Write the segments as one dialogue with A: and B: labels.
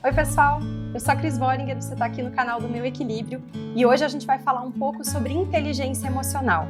A: Oi pessoal, eu sou a Cris Bollinger, você está aqui no canal do Meu Equilíbrio e hoje a gente vai falar um pouco sobre inteligência emocional.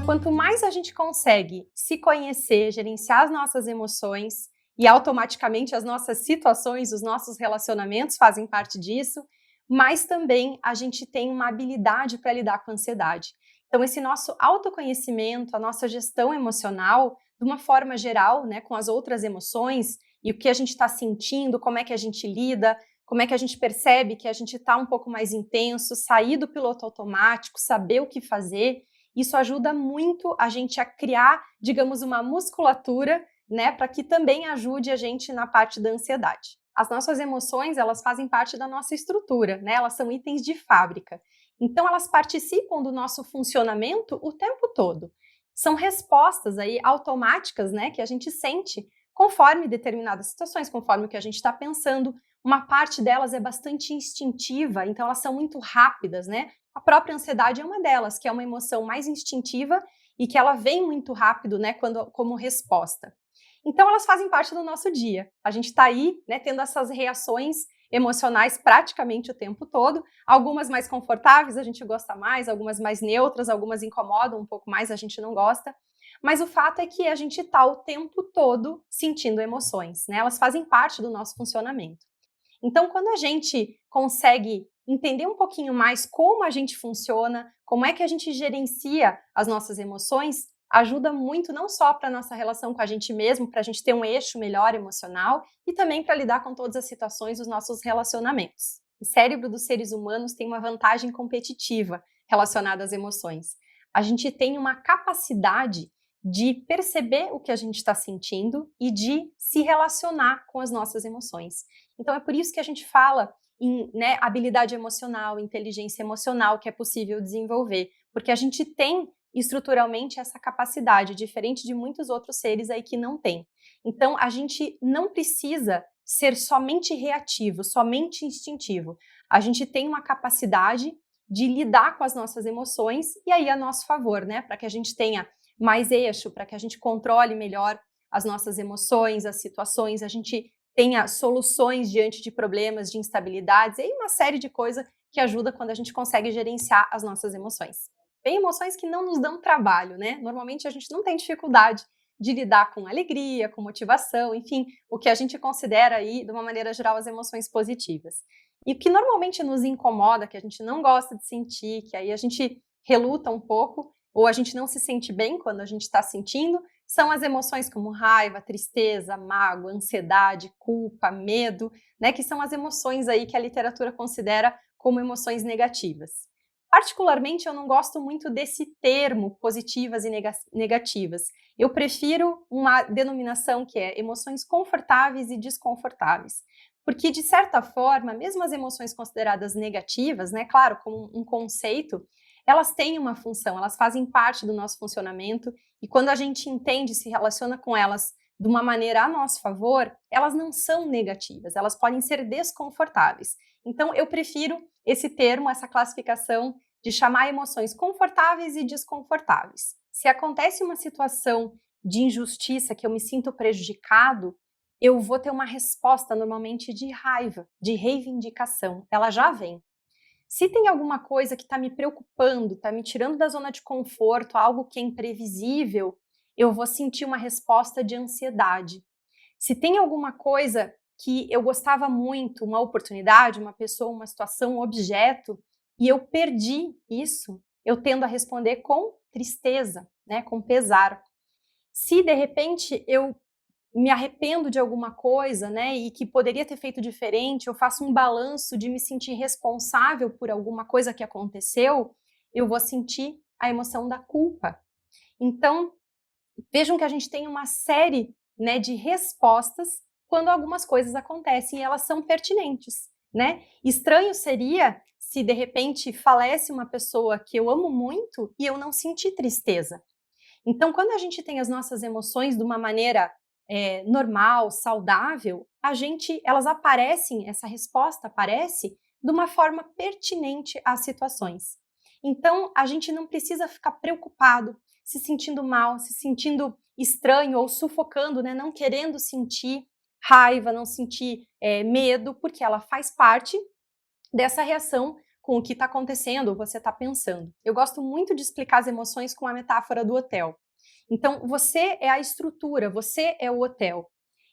A: Quanto mais a gente consegue se conhecer, gerenciar as nossas emoções e automaticamente as nossas situações, os nossos relacionamentos fazem parte disso, mas também a gente tem uma habilidade para lidar com a ansiedade. Então esse nosso autoconhecimento, a nossa gestão emocional, de uma forma geral, né, com as outras emoções e o que a gente está sentindo, como é que a gente lida, como é que a gente percebe que a gente está um pouco mais intenso, sair do piloto automático, saber o que fazer, isso ajuda muito a gente a criar, digamos, uma musculatura, né, para que também ajude a gente na parte da ansiedade. As nossas emoções, elas fazem parte da nossa estrutura, né, elas são itens de fábrica. Então, elas participam do nosso funcionamento o tempo todo. São respostas aí automáticas, né, que a gente sente conforme determinadas situações, conforme o que a gente está pensando. Uma parte delas é bastante instintiva, então elas são muito rápidas, né? A própria ansiedade é uma delas, que é uma emoção mais instintiva e que ela vem muito rápido, né, como resposta. Então elas fazem parte do nosso dia. A gente está aí, né, tendo essas reações emocionais praticamente o tempo todo, algumas mais confortáveis, a gente gosta mais, algumas mais neutras, algumas incomodam um pouco mais, a gente não gosta, mas o fato é que a gente está o tempo todo sentindo emoções, né? Elas fazem parte do nosso funcionamento. Então, quando a gente consegue entender um pouquinho mais como a gente funciona, como é que a gente gerencia as nossas emoções, ajuda muito não só para a nossa relação com a gente mesmo, para a gente ter um eixo melhor emocional e também para lidar com todas as situações dos nossos relacionamentos. O cérebro dos seres humanos tem uma vantagem competitiva relacionada às emoções. A gente tem uma capacidade de perceber o que a gente está sentindo e de se relacionar com as nossas emoções. Então é por isso que a gente fala em, né, habilidade emocional, inteligência emocional que é possível desenvolver, porque a gente tem estruturalmente essa capacidade, diferente de muitos outros seres aí que não têm. Então, a gente não precisa ser somente reativo, somente instintivo. A gente tem uma capacidade de lidar com as nossas emoções e aí a nosso favor, né? Para que a gente tenha mais eixo, para que a gente controle melhor as nossas emoções, as situações, a gente tenha soluções diante de problemas, de instabilidades e uma série de coisas que ajuda quando a gente consegue gerenciar as nossas emoções. Tem emoções que não nos dão trabalho, né? Normalmente a gente não tem dificuldade de lidar com alegria, com motivação, enfim, o que a gente considera aí, de uma maneira geral, as emoções positivas. E o que normalmente nos incomoda, que a gente não gosta de sentir, que aí a gente reluta um pouco, ou a gente não se sente bem quando a gente está sentindo, são as emoções como raiva, tristeza, mágoa, ansiedade, culpa, medo, né? Que são as emoções aí que a literatura considera como emoções negativas. Particularmente, eu não gosto muito desse termo positivas e negativas. Eu prefiro uma denominação que é emoções confortáveis e desconfortáveis. Porque, de certa forma, mesmo as emoções consideradas negativas, né, claro, como um conceito, elas têm uma função, elas fazem parte do nosso funcionamento e quando a gente entende e se relaciona com elas de uma maneira a nosso favor, elas não são negativas, elas podem ser desconfortáveis. Então, eu prefiro esse termo, essa classificação de chamar emoções confortáveis e desconfortáveis. Se acontece uma situação de injustiça que eu me sinto prejudicado, eu vou ter uma resposta normalmente de raiva, de reivindicação. Ela já vem. Se tem alguma coisa que está me preocupando, está me tirando da zona de conforto, algo que é imprevisível, eu vou sentir uma resposta de ansiedade. Se tem alguma coisa que eu gostava muito, uma oportunidade, uma pessoa, uma situação, um objeto, e eu perdi isso, eu tendo a responder com tristeza, né, com pesar. Se de repente eu me arrependo de alguma coisa, né, e que poderia ter feito diferente, eu faço um balanço de me sentir responsável por alguma coisa que aconteceu, eu vou sentir a emoção da culpa. Então, vejam que a gente tem uma série, né, de respostas quando algumas coisas acontecem e elas são pertinentes, né? Estranho seria se de repente falece uma pessoa que eu amo muito e eu não sentir tristeza. Então, quando a gente tem as nossas emoções de uma maneira normal, saudável, elas aparecem, essa resposta aparece de uma forma pertinente às situações. Então, a gente não precisa ficar preocupado se sentindo mal, se sentindo estranho ou sufocando, né? Não querendo sentir raiva, não sentir medo, porque ela faz parte dessa reação com o que está acontecendo ou você está pensando. Eu gosto muito de explicar as emoções com a metáfora do hotel. Então, você é a estrutura, você é o hotel.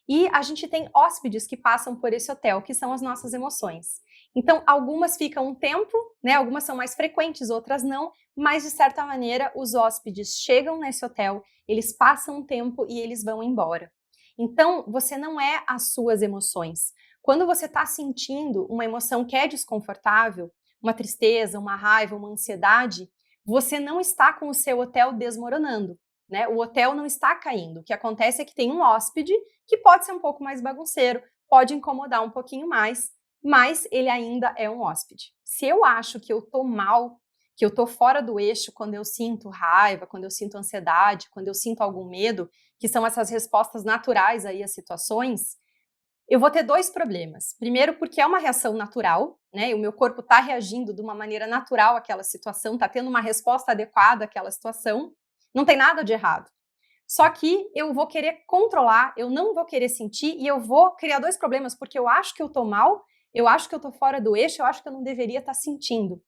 A: E a gente tem hóspedes que passam por esse hotel, que são as nossas emoções. Então, algumas ficam um tempo, né? Algumas são mais frequentes, outras não, mas de certa maneira os hóspedes chegam nesse hotel, eles passam um tempo e eles vão embora. Então, você não é as suas emoções. Quando você está sentindo uma emoção que é desconfortável, uma tristeza, uma raiva, uma ansiedade, você não está com o seu hotel desmoronando, né? O hotel não está caindo. O que acontece é que tem um hóspede que pode ser um pouco mais bagunceiro, pode incomodar um pouquinho mais, mas ele ainda é um hóspede. Se eu acho que eu tô mal, que eu tô fora do eixo quando eu sinto raiva, quando eu sinto ansiedade, quando eu sinto algum medo, que são essas respostas naturais aí às situações, eu vou ter dois problemas. Primeiro, porque é uma reação natural, né? O meu corpo está reagindo de uma maneira natural àquela situação, está tendo uma resposta adequada àquela situação. Não tem nada de errado. Só que eu vou querer controlar, eu não vou querer sentir e eu vou criar dois problemas, porque eu acho que eu tô mal, eu acho que eu tô fora do eixo, eu acho que eu não deveria estar sentindo.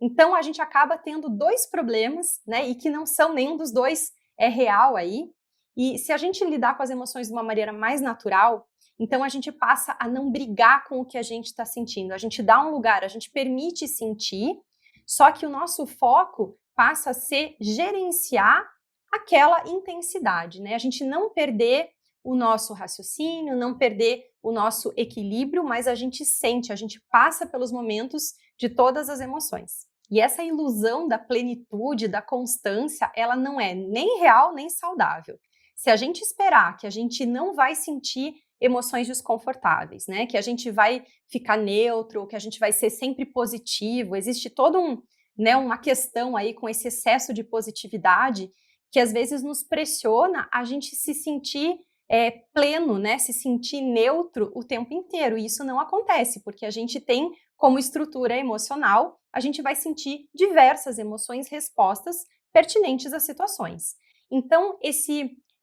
A: Então a gente acaba tendo dois problemas, né? E que não são nenhum dos dois é real aí. E se a gente lidar com as emoções de uma maneira mais natural, então a gente passa a não brigar com o que a gente está sentindo. A gente dá um lugar, a gente permite sentir, só que o nosso foco passa a ser gerenciar aquela intensidade, né? A gente não perder o nosso raciocínio, não perder o nosso equilíbrio, mas a gente sente, a gente passa pelos momentos de todas as emoções. E essa ilusão da plenitude, da constância, ela não é nem real nem saudável. Se a gente esperar que a gente não vai sentir emoções desconfortáveis, né? Que a gente vai ficar neutro, que a gente vai ser sempre positivo, existe todo uma questão aí com esse excesso de positividade que às vezes nos pressiona a gente se sentir pleno, né? Se sentir neutro o tempo inteiro. E isso não acontece, porque a gente tem como estrutura emocional, a gente vai sentir diversas emoções, respostas pertinentes às situações. Então,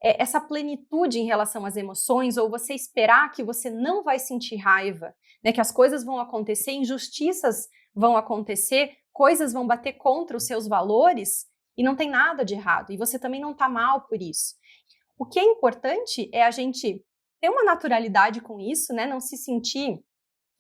A: essa plenitude em relação às emoções, ou você esperar que você não vai sentir raiva, né? Que as coisas vão acontecer, injustiças vão acontecer, coisas vão bater contra os seus valores, e não tem nada de errado, e você também não está mal por isso. O que é importante é a gente ter uma naturalidade com isso, né? Não se sentir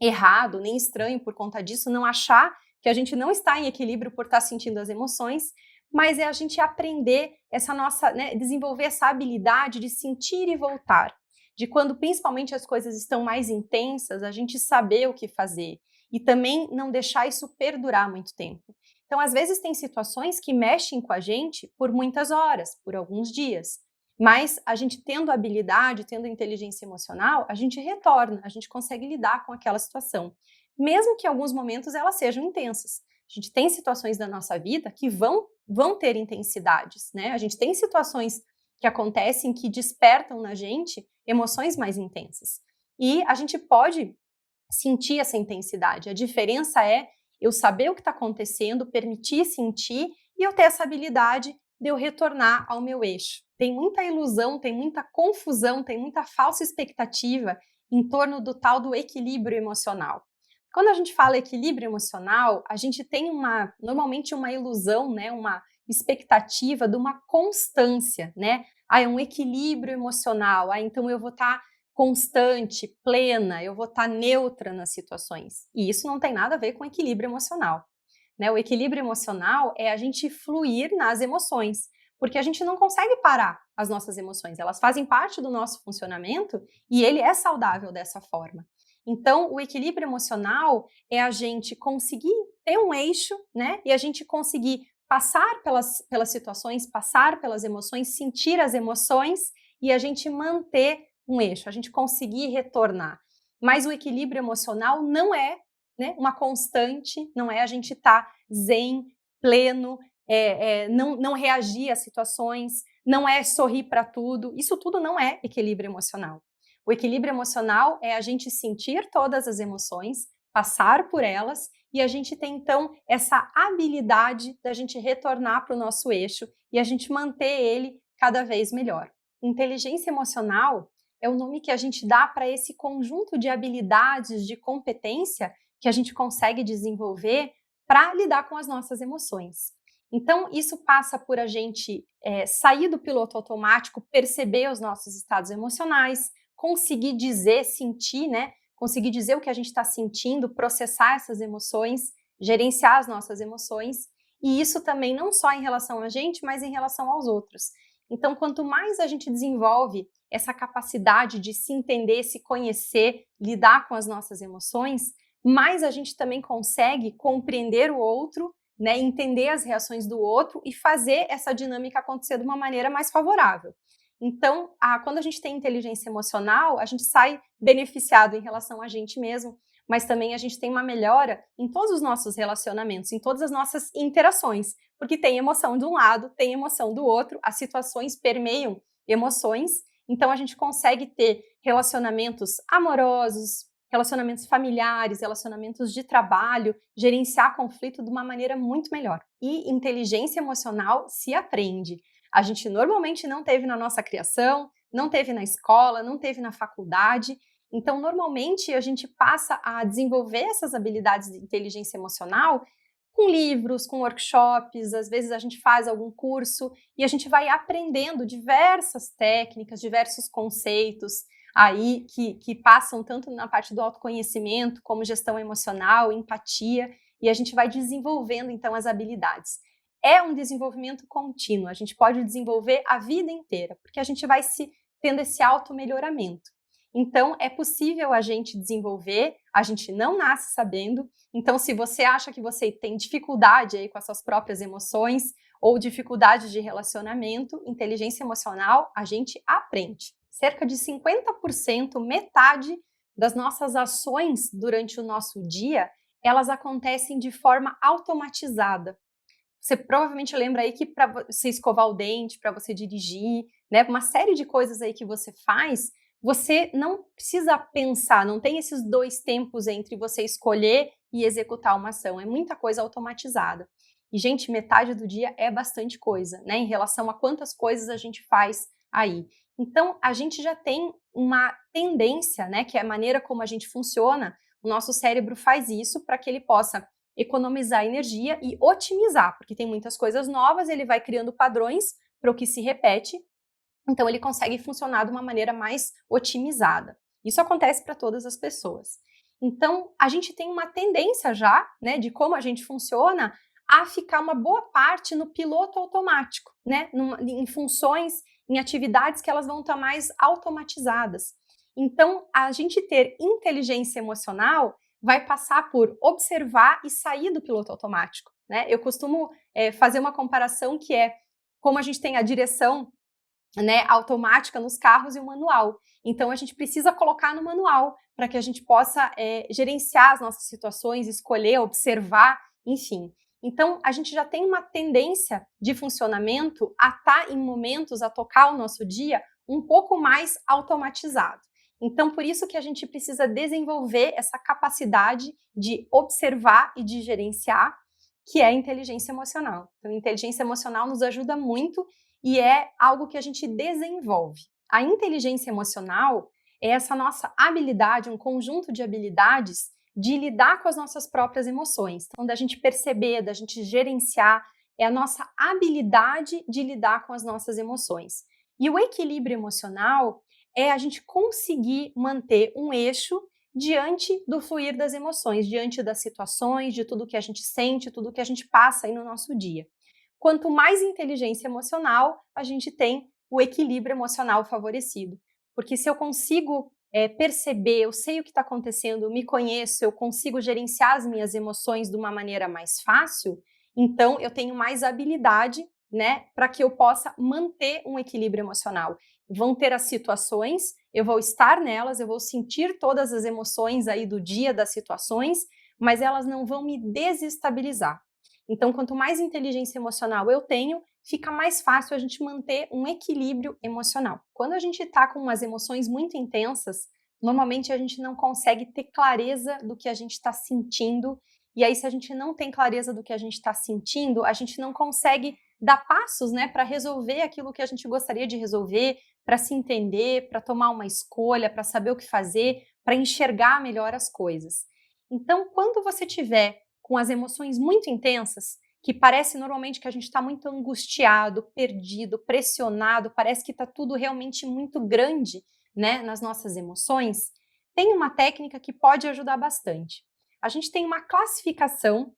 A: errado, nem estranho por conta disso, não achar que a gente não está em equilíbrio por estar sentindo as emoções, mas é a gente aprender essa nossa, né, desenvolver essa habilidade de sentir e voltar, de quando principalmente as coisas estão mais intensas, a gente saber o que fazer e também não deixar isso perdurar muito tempo. Então, às vezes tem situações que mexem com a gente por muitas horas, por alguns dias, mas a gente tendo habilidade, tendo inteligência emocional, a gente retorna, a gente consegue lidar com aquela situação, mesmo que em alguns momentos elas sejam intensas. A gente tem situações da nossa vida que vão ter intensidades, né? A gente tem situações que acontecem que despertam na gente emoções mais intensas. E a gente pode sentir essa intensidade. A diferença é eu saber o que está acontecendo, permitir sentir e eu ter essa habilidade de eu retornar ao meu eixo. Tem muita ilusão, tem muita confusão, tem muita falsa expectativa em torno do tal do equilíbrio emocional. Quando a gente fala equilíbrio emocional, a gente tem normalmente uma ilusão, né, uma expectativa de uma constância, né? É um equilíbrio emocional, então eu vou estar constante, plena, eu vou estar neutra nas situações. E isso não tem nada a ver com equilíbrio emocional, né? O equilíbrio emocional é a gente fluir nas emoções, porque a gente não consegue parar as nossas emoções, elas fazem parte do nosso funcionamento e ele é saudável dessa forma. Então, o equilíbrio emocional é a gente conseguir ter um eixo, né? E a gente conseguir passar pelas situações, passar pelas emoções, sentir as emoções e a gente manter um eixo, a gente conseguir retornar. Mas o equilíbrio emocional não é, né, uma constante, não é a gente estar zen, pleno, não reagir às situações, não é sorrir para tudo. Isso tudo não é equilíbrio emocional. O equilíbrio emocional é a gente sentir todas as emoções, passar por elas e a gente tem então essa habilidade da gente retornar para o nosso eixo e a gente manter ele cada vez melhor. Inteligência emocional é o nome que a gente dá para esse conjunto de habilidades, de competência que a gente consegue desenvolver para lidar com as nossas emoções. Então, isso passa por a gente sair do piloto automático, perceber os nossos estados emocionais, conseguir dizer, sentir, né? Conseguir dizer o que a gente está sentindo, processar essas emoções, gerenciar as nossas emoções, e isso também não só em relação a gente, mas em relação aos outros. Então, quanto mais a gente desenvolve essa capacidade de se entender, se conhecer, lidar com as nossas emoções, mais a gente também consegue compreender o outro, né, entender as reações do outro e fazer essa dinâmica acontecer de uma maneira mais favorável. Então, quando a gente tem inteligência emocional, a gente sai beneficiado em relação a gente mesmo, mas também a gente tem uma melhora em todos os nossos relacionamentos, em todas as nossas interações, porque tem emoção de um lado, tem emoção do outro, as situações permeiam emoções, então a gente consegue ter relacionamentos amorosos, relacionamentos familiares, relacionamentos de trabalho, gerenciar conflito de uma maneira muito melhor. E inteligência emocional se aprende. A gente normalmente não teve na nossa criação, não teve na escola, não teve na faculdade. Então, normalmente, a gente passa a desenvolver essas habilidades de inteligência emocional com livros, com workshops, às vezes a gente faz algum curso e a gente vai aprendendo diversas técnicas, diversos conceitos aí que passam tanto na parte do autoconhecimento, como gestão emocional, empatia, e a gente vai desenvolvendo, então, as habilidades. É um desenvolvimento contínuo, a gente pode desenvolver a vida inteira, porque a gente vai tendo esse auto-melhoramento. Então, é possível a gente desenvolver, a gente não nasce sabendo. Então, se você acha que você tem dificuldade aí com as suas próprias emoções ou dificuldade de relacionamento, inteligência emocional, a gente aprende. Cerca de 50%, metade das nossas ações durante o nosso dia, elas acontecem de forma automatizada. Você provavelmente lembra aí que para você escovar o dente, para você dirigir, né, uma série de coisas aí que você faz, você não precisa pensar, não tem esses dois tempos entre você escolher e executar uma ação, é muita coisa automatizada. E, gente, metade do dia é bastante coisa, né, em relação a quantas coisas a gente faz aí. Então, a gente já tem uma tendência, né, que é a maneira como a gente funciona, o nosso cérebro faz isso para que ele possa economizar energia e otimizar, porque tem muitas coisas novas, ele vai criando padrões para o que se repete, então ele consegue funcionar de uma maneira mais otimizada. Isso acontece para todas as pessoas. Então, a gente tem uma tendência já, né, de como a gente funciona, a ficar uma boa parte no piloto automático, né, em funções, em atividades que elas vão estar mais automatizadas. Então, a gente ter inteligência emocional vai passar por observar e sair do piloto automático, né? Eu costumo fazer uma comparação que é como a gente tem a direção, né, automática nos carros e o manual. Então, a gente precisa colocar no manual para que a gente possa gerenciar as nossas situações, escolher, observar, enfim. Então, a gente já tem uma tendência de funcionamento a estar em momentos, a tocar o nosso dia um pouco mais automatizado. Então, por isso que a gente precisa desenvolver essa capacidade de observar e de gerenciar, que é a inteligência emocional. Então, a inteligência emocional nos ajuda muito e é algo que a gente desenvolve. A inteligência emocional é essa nossa habilidade, um conjunto de habilidades de lidar com as nossas próprias emoções. Então, da gente perceber, da gente gerenciar, é a nossa habilidade de lidar com as nossas emoções. E o equilíbrio emocional é a gente conseguir manter um eixo diante do fluir das emoções, diante das situações, de tudo que a gente sente, tudo que a gente passa aí no nosso dia. Quanto mais inteligência emocional, a gente tem o equilíbrio emocional favorecido. Porque se eu consigo perceber, eu sei o que está acontecendo, eu me conheço, eu consigo gerenciar as minhas emoções de uma maneira mais fácil, então eu tenho mais habilidade, né, para que eu possa manter um equilíbrio emocional. Vão ter as situações, eu vou estar nelas, eu vou sentir todas as emoções aí do dia, das situações, mas elas não vão me desestabilizar. Então, quanto mais inteligência emocional eu tenho, fica mais fácil a gente manter um equilíbrio emocional. Quando a gente está com umas emoções muito intensas, normalmente a gente não consegue ter clareza do que a gente está sentindo E aí, se a gente não tem clareza do que a gente está sentindo, a gente não consegue dar passos, né, para resolver aquilo que a gente gostaria de resolver, para se entender, para tomar uma escolha, para saber o que fazer, para enxergar melhor as coisas. Então, quando você tiver com as emoções muito intensas, que parece normalmente que a gente está muito angustiado, perdido, pressionado, parece que está tudo realmente muito grande, né, nas nossas emoções, tem uma técnica que pode ajudar bastante. A gente tem uma classificação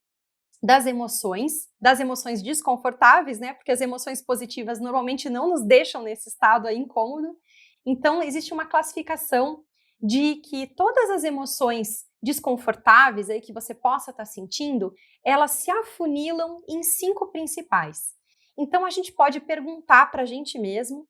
A: das emoções desconfortáveis, né, porque as emoções positivas normalmente não nos deixam nesse estado aí incômodo. Então, existe uma classificação de que todas as emoções desconfortáveis aí que você possa estar sentindo, elas se afunilam em 5 principais. Então, a gente pode perguntar para a gente mesmo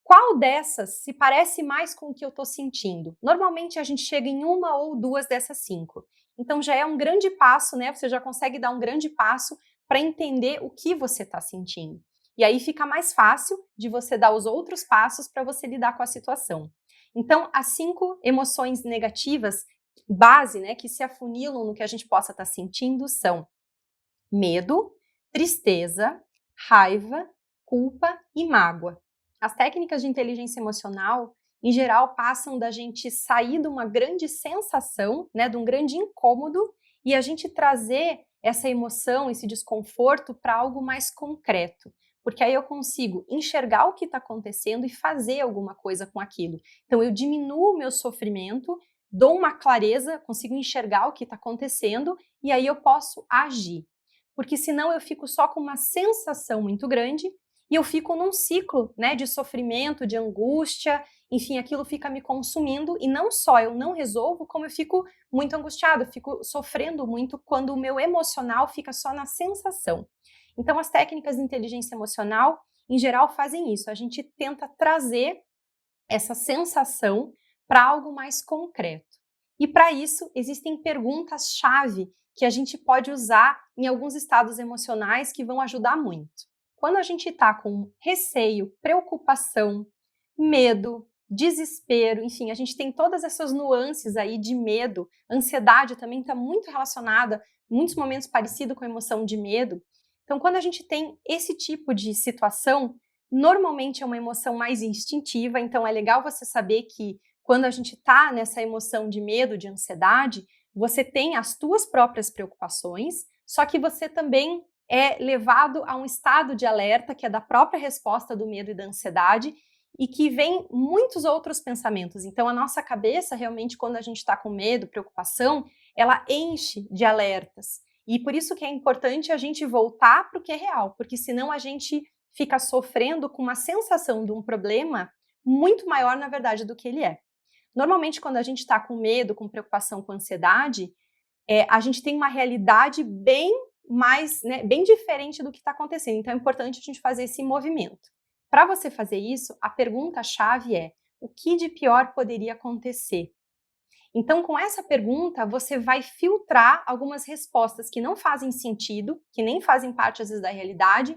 A: qual dessas se parece mais com o que eu estou sentindo. Normalmente, a gente chega em uma ou duas dessas 5. Então, já é um grande passo, né? Você já consegue dar um grande passo para entender o que você está sentindo. E aí fica mais fácil de você dar os outros passos para você lidar com a situação. Então, as 5 emoções negativas base, né, que se afunilam no que a gente possa estar sentindo são medo, tristeza, raiva, culpa e mágoa. As técnicas de inteligência emocional, em geral, passam da gente sair de uma grande sensação, né, de um grande incômodo, e a gente trazer essa emoção, esse desconforto para algo mais concreto. Porque aí eu consigo enxergar o que está acontecendo e fazer alguma coisa com aquilo. Então eu diminuo o meu sofrimento, dou uma clareza, consigo enxergar o que está acontecendo e aí eu posso agir. Porque senão eu fico só com uma sensação muito grande e eu fico num ciclo, né, de sofrimento, de angústia, enfim, aquilo fica me consumindo e não só eu não resolvo, como eu fico muito angustiada, eu fico sofrendo muito quando o meu emocional fica só na sensação. Então, as técnicas de inteligência emocional, em geral, fazem isso. A gente tenta trazer essa sensação para algo mais concreto. E para isso, existem perguntas-chave que a gente pode usar em alguns estados emocionais que vão ajudar muito. Quando a gente está com receio, preocupação, medo, desespero, enfim, a gente tem todas essas nuances aí de medo, ansiedade também está muito relacionada, em muitos momentos parecido com a emoção de medo. Então, quando a gente tem esse tipo de situação, normalmente é uma emoção mais instintiva, então é legal você saber que quando a gente está nessa emoção de medo, de ansiedade, você tem as tuas próprias preocupações, só que você também é levado a um estado de alerta, que é da própria resposta do medo e da ansiedade, e que vem muitos outros pensamentos. Então, a nossa cabeça, realmente, quando a gente está com medo, preocupação, ela enche de alertas. E por isso que é importante a gente voltar para o que é real, porque senão a gente fica sofrendo com uma sensação de um problema muito maior, na verdade, do que ele é. Normalmente, quando a gente está com medo, com preocupação, com ansiedade, a gente tem uma realidade bem mais, né, bem diferente do que está acontecendo. Então, é importante a gente fazer esse movimento. Para você fazer isso, a pergunta-chave é: o que de pior poderia acontecer? Então, com essa pergunta, você vai filtrar algumas respostas que não fazem sentido, que nem fazem parte, às vezes, da realidade,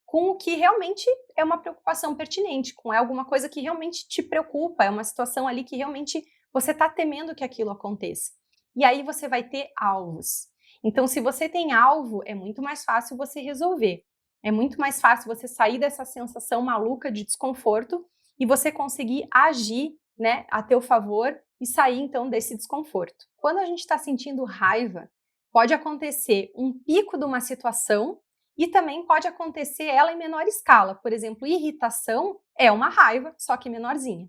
A: com o que realmente é uma preocupação pertinente, com alguma coisa que realmente te preocupa, é uma situação ali que realmente você está temendo que aquilo aconteça. E aí você vai ter alvos. Então, se você tem alvo, é muito mais fácil você resolver. É muito mais fácil você sair dessa sensação maluca de desconforto e você conseguir agir, né, a teu favor e sair, então, desse desconforto. Quando a gente está sentindo raiva, pode acontecer um pico de uma situação e também pode acontecer ela em menor escala. Por exemplo, irritação é uma raiva, só que menorzinha.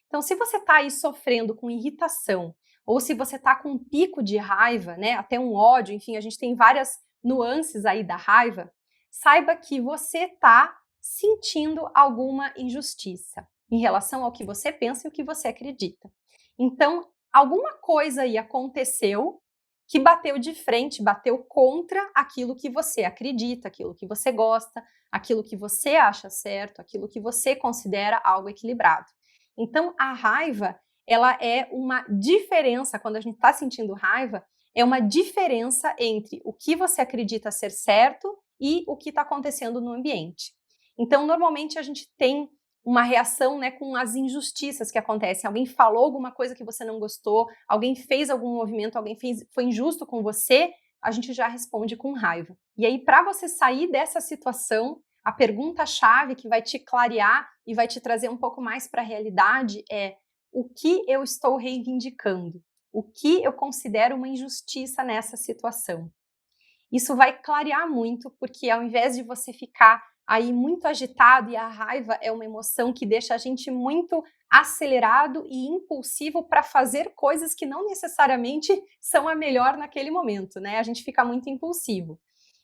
A: Então, se você está aí sofrendo com irritação, ou se você está com um pico de raiva, né, até um ódio, enfim, a gente tem várias nuances aí da raiva, saiba que você está sentindo alguma injustiça em relação ao que você pensa e o que você acredita. Então, alguma coisa aí aconteceu que bateu de frente, bateu contra aquilo que você acredita, aquilo que você gosta, aquilo que você acha certo, aquilo que você considera algo equilibrado. Então, a raiva, ela é uma diferença, quando a gente está sentindo raiva, é uma diferença entre o que você acredita ser certo e o que está acontecendo no ambiente. Então, normalmente a gente tem uma reação, né, com as injustiças que acontecem. Alguém falou alguma coisa que você não gostou, alguém fez algum movimento, alguém foi injusto com você, a gente já responde com raiva. E aí, para você sair dessa situação, a pergunta-chave que vai te clarear e vai te trazer um pouco mais para a realidade é: o que eu estou reivindicando? O que eu considero uma injustiça nessa situação? Isso vai clarear muito, porque ao invés de você ficar aí muito agitado, e a raiva é uma emoção que deixa a gente muito acelerado e impulsivo para fazer coisas que não necessariamente são a melhor naquele momento, né? A gente fica muito impulsivo.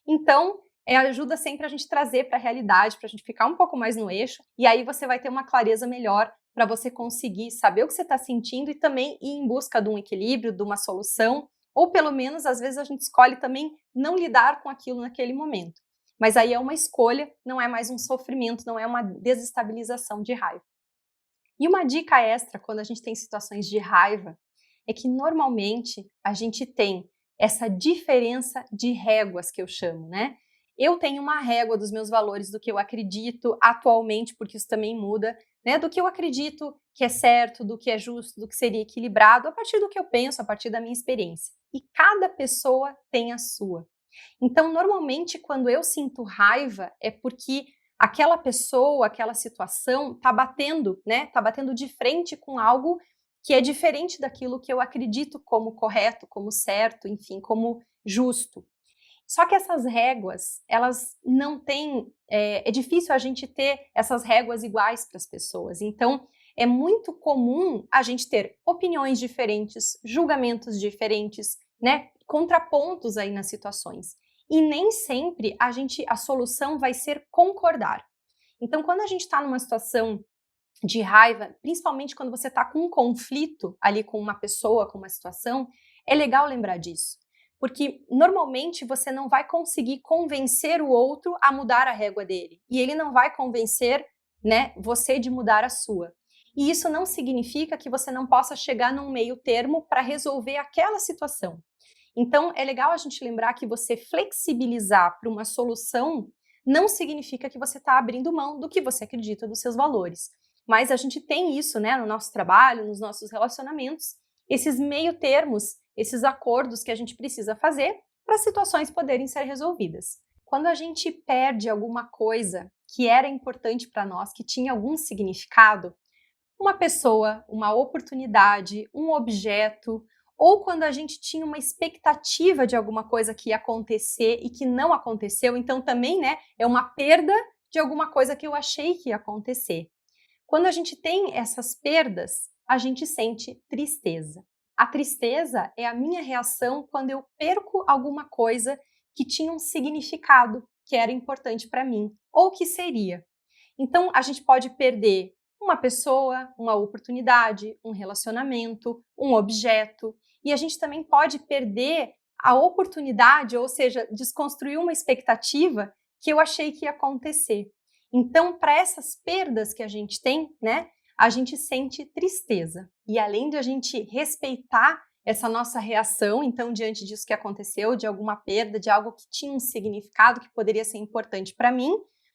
A: Então, ajuda sempre a gente trazer para a realidade, para a gente ficar um pouco mais no eixo, e aí você vai ter uma clareza melhor para você conseguir saber o que você está sentindo e também ir em busca de um equilíbrio, de uma solução, ou pelo menos, às vezes, a gente escolhe também não lidar com aquilo naquele momento. Mas aí é uma escolha, não é mais um sofrimento, não é uma desestabilização de raiva. E uma dica extra quando a gente tem situações de raiva é que normalmente a gente tem essa diferença de réguas que eu chamo, né? Eu tenho uma régua dos meus valores, do que eu acredito atualmente, porque isso também muda, né? Do que eu acredito que é certo, do que é justo, do que seria equilibrado, a partir do que eu penso, a partir da minha experiência. E cada pessoa tem a sua. Então, normalmente, quando eu sinto raiva, é porque aquela pessoa, aquela situação está batendo, né? Está batendo de frente com algo que é diferente daquilo que eu acredito como correto, como certo, enfim, como justo. Só que essas réguas, elas não têm, é difícil a gente ter essas réguas iguais para as pessoas. Então, é muito comum a gente ter opiniões diferentes, julgamentos diferentes, né? Contrapontos aí nas situações. E nem sempre a solução vai ser concordar. Então, quando a gente está numa situação de raiva, principalmente quando você está com um conflito ali com uma pessoa, com uma situação, é legal lembrar disso. Porque normalmente você não vai conseguir convencer o outro a mudar a régua dele. E ele não vai convencer, né, você de mudar a sua. E isso não significa que você não possa chegar num meio termo para resolver aquela situação. Então, é legal a gente lembrar que você flexibilizar para uma solução não significa que você está abrindo mão do que você acredita, dos seus valores. Mas a gente tem isso, né, no nosso trabalho, nos nossos relacionamentos, esses meio termos, esses acordos que a gente precisa fazer para situações poderem ser resolvidas. Quando a gente perde alguma coisa que era importante para nós, que tinha algum significado, uma pessoa, uma oportunidade, um objeto, ou quando a gente tinha uma expectativa de alguma coisa que ia acontecer e que não aconteceu, então também, né, é uma perda de alguma coisa que eu achei que ia acontecer. Quando a gente tem essas perdas, a gente sente tristeza. A tristeza é a minha reação quando eu perco alguma coisa que tinha um significado, que era importante para mim, ou que seria. Então, a gente pode perder uma pessoa, uma oportunidade, um relacionamento, um objeto, e a gente também pode perder a oportunidade, ou seja, desconstruir uma expectativa que eu achei que ia acontecer. Então, para essas perdas que a gente tem, né, a gente sente tristeza. E além de a gente respeitar essa nossa reação, então, diante disso que aconteceu, de alguma perda, de algo que tinha um significado que poderia ser importante para mim,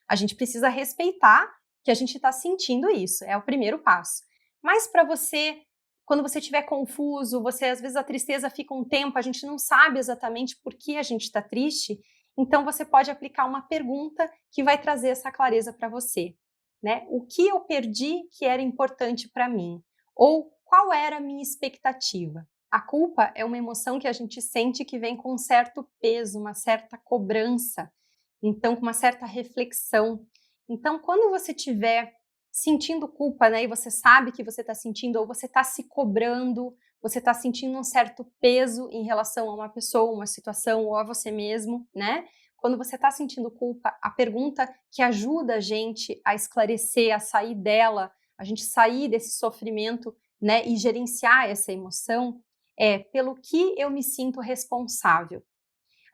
A: a gente precisa respeitar que a gente está sentindo isso, é o primeiro passo. Mas para você, quando você estiver confuso, às vezes a tristeza fica um tempo, a gente não sabe exatamente por que a gente está triste, então você pode aplicar uma pergunta que vai trazer essa clareza para você, né? O que eu perdi que era importante para mim? Ou qual era a minha expectativa? A culpa é uma emoção que a gente sente que vem com um certo peso, uma certa cobrança, então com uma certa reflexão. Então, quando você estiver sentindo culpa, né, e você sabe que você está sentindo, ou você está se cobrando, você está sentindo um certo peso em relação a uma pessoa, uma situação, ou a você mesmo, né? Quando você está sentindo culpa, a pergunta que ajuda a gente a esclarecer, a sair dela, a gente sair desse sofrimento, né, e gerenciar essa emoção, é: pelo que eu me sinto responsável?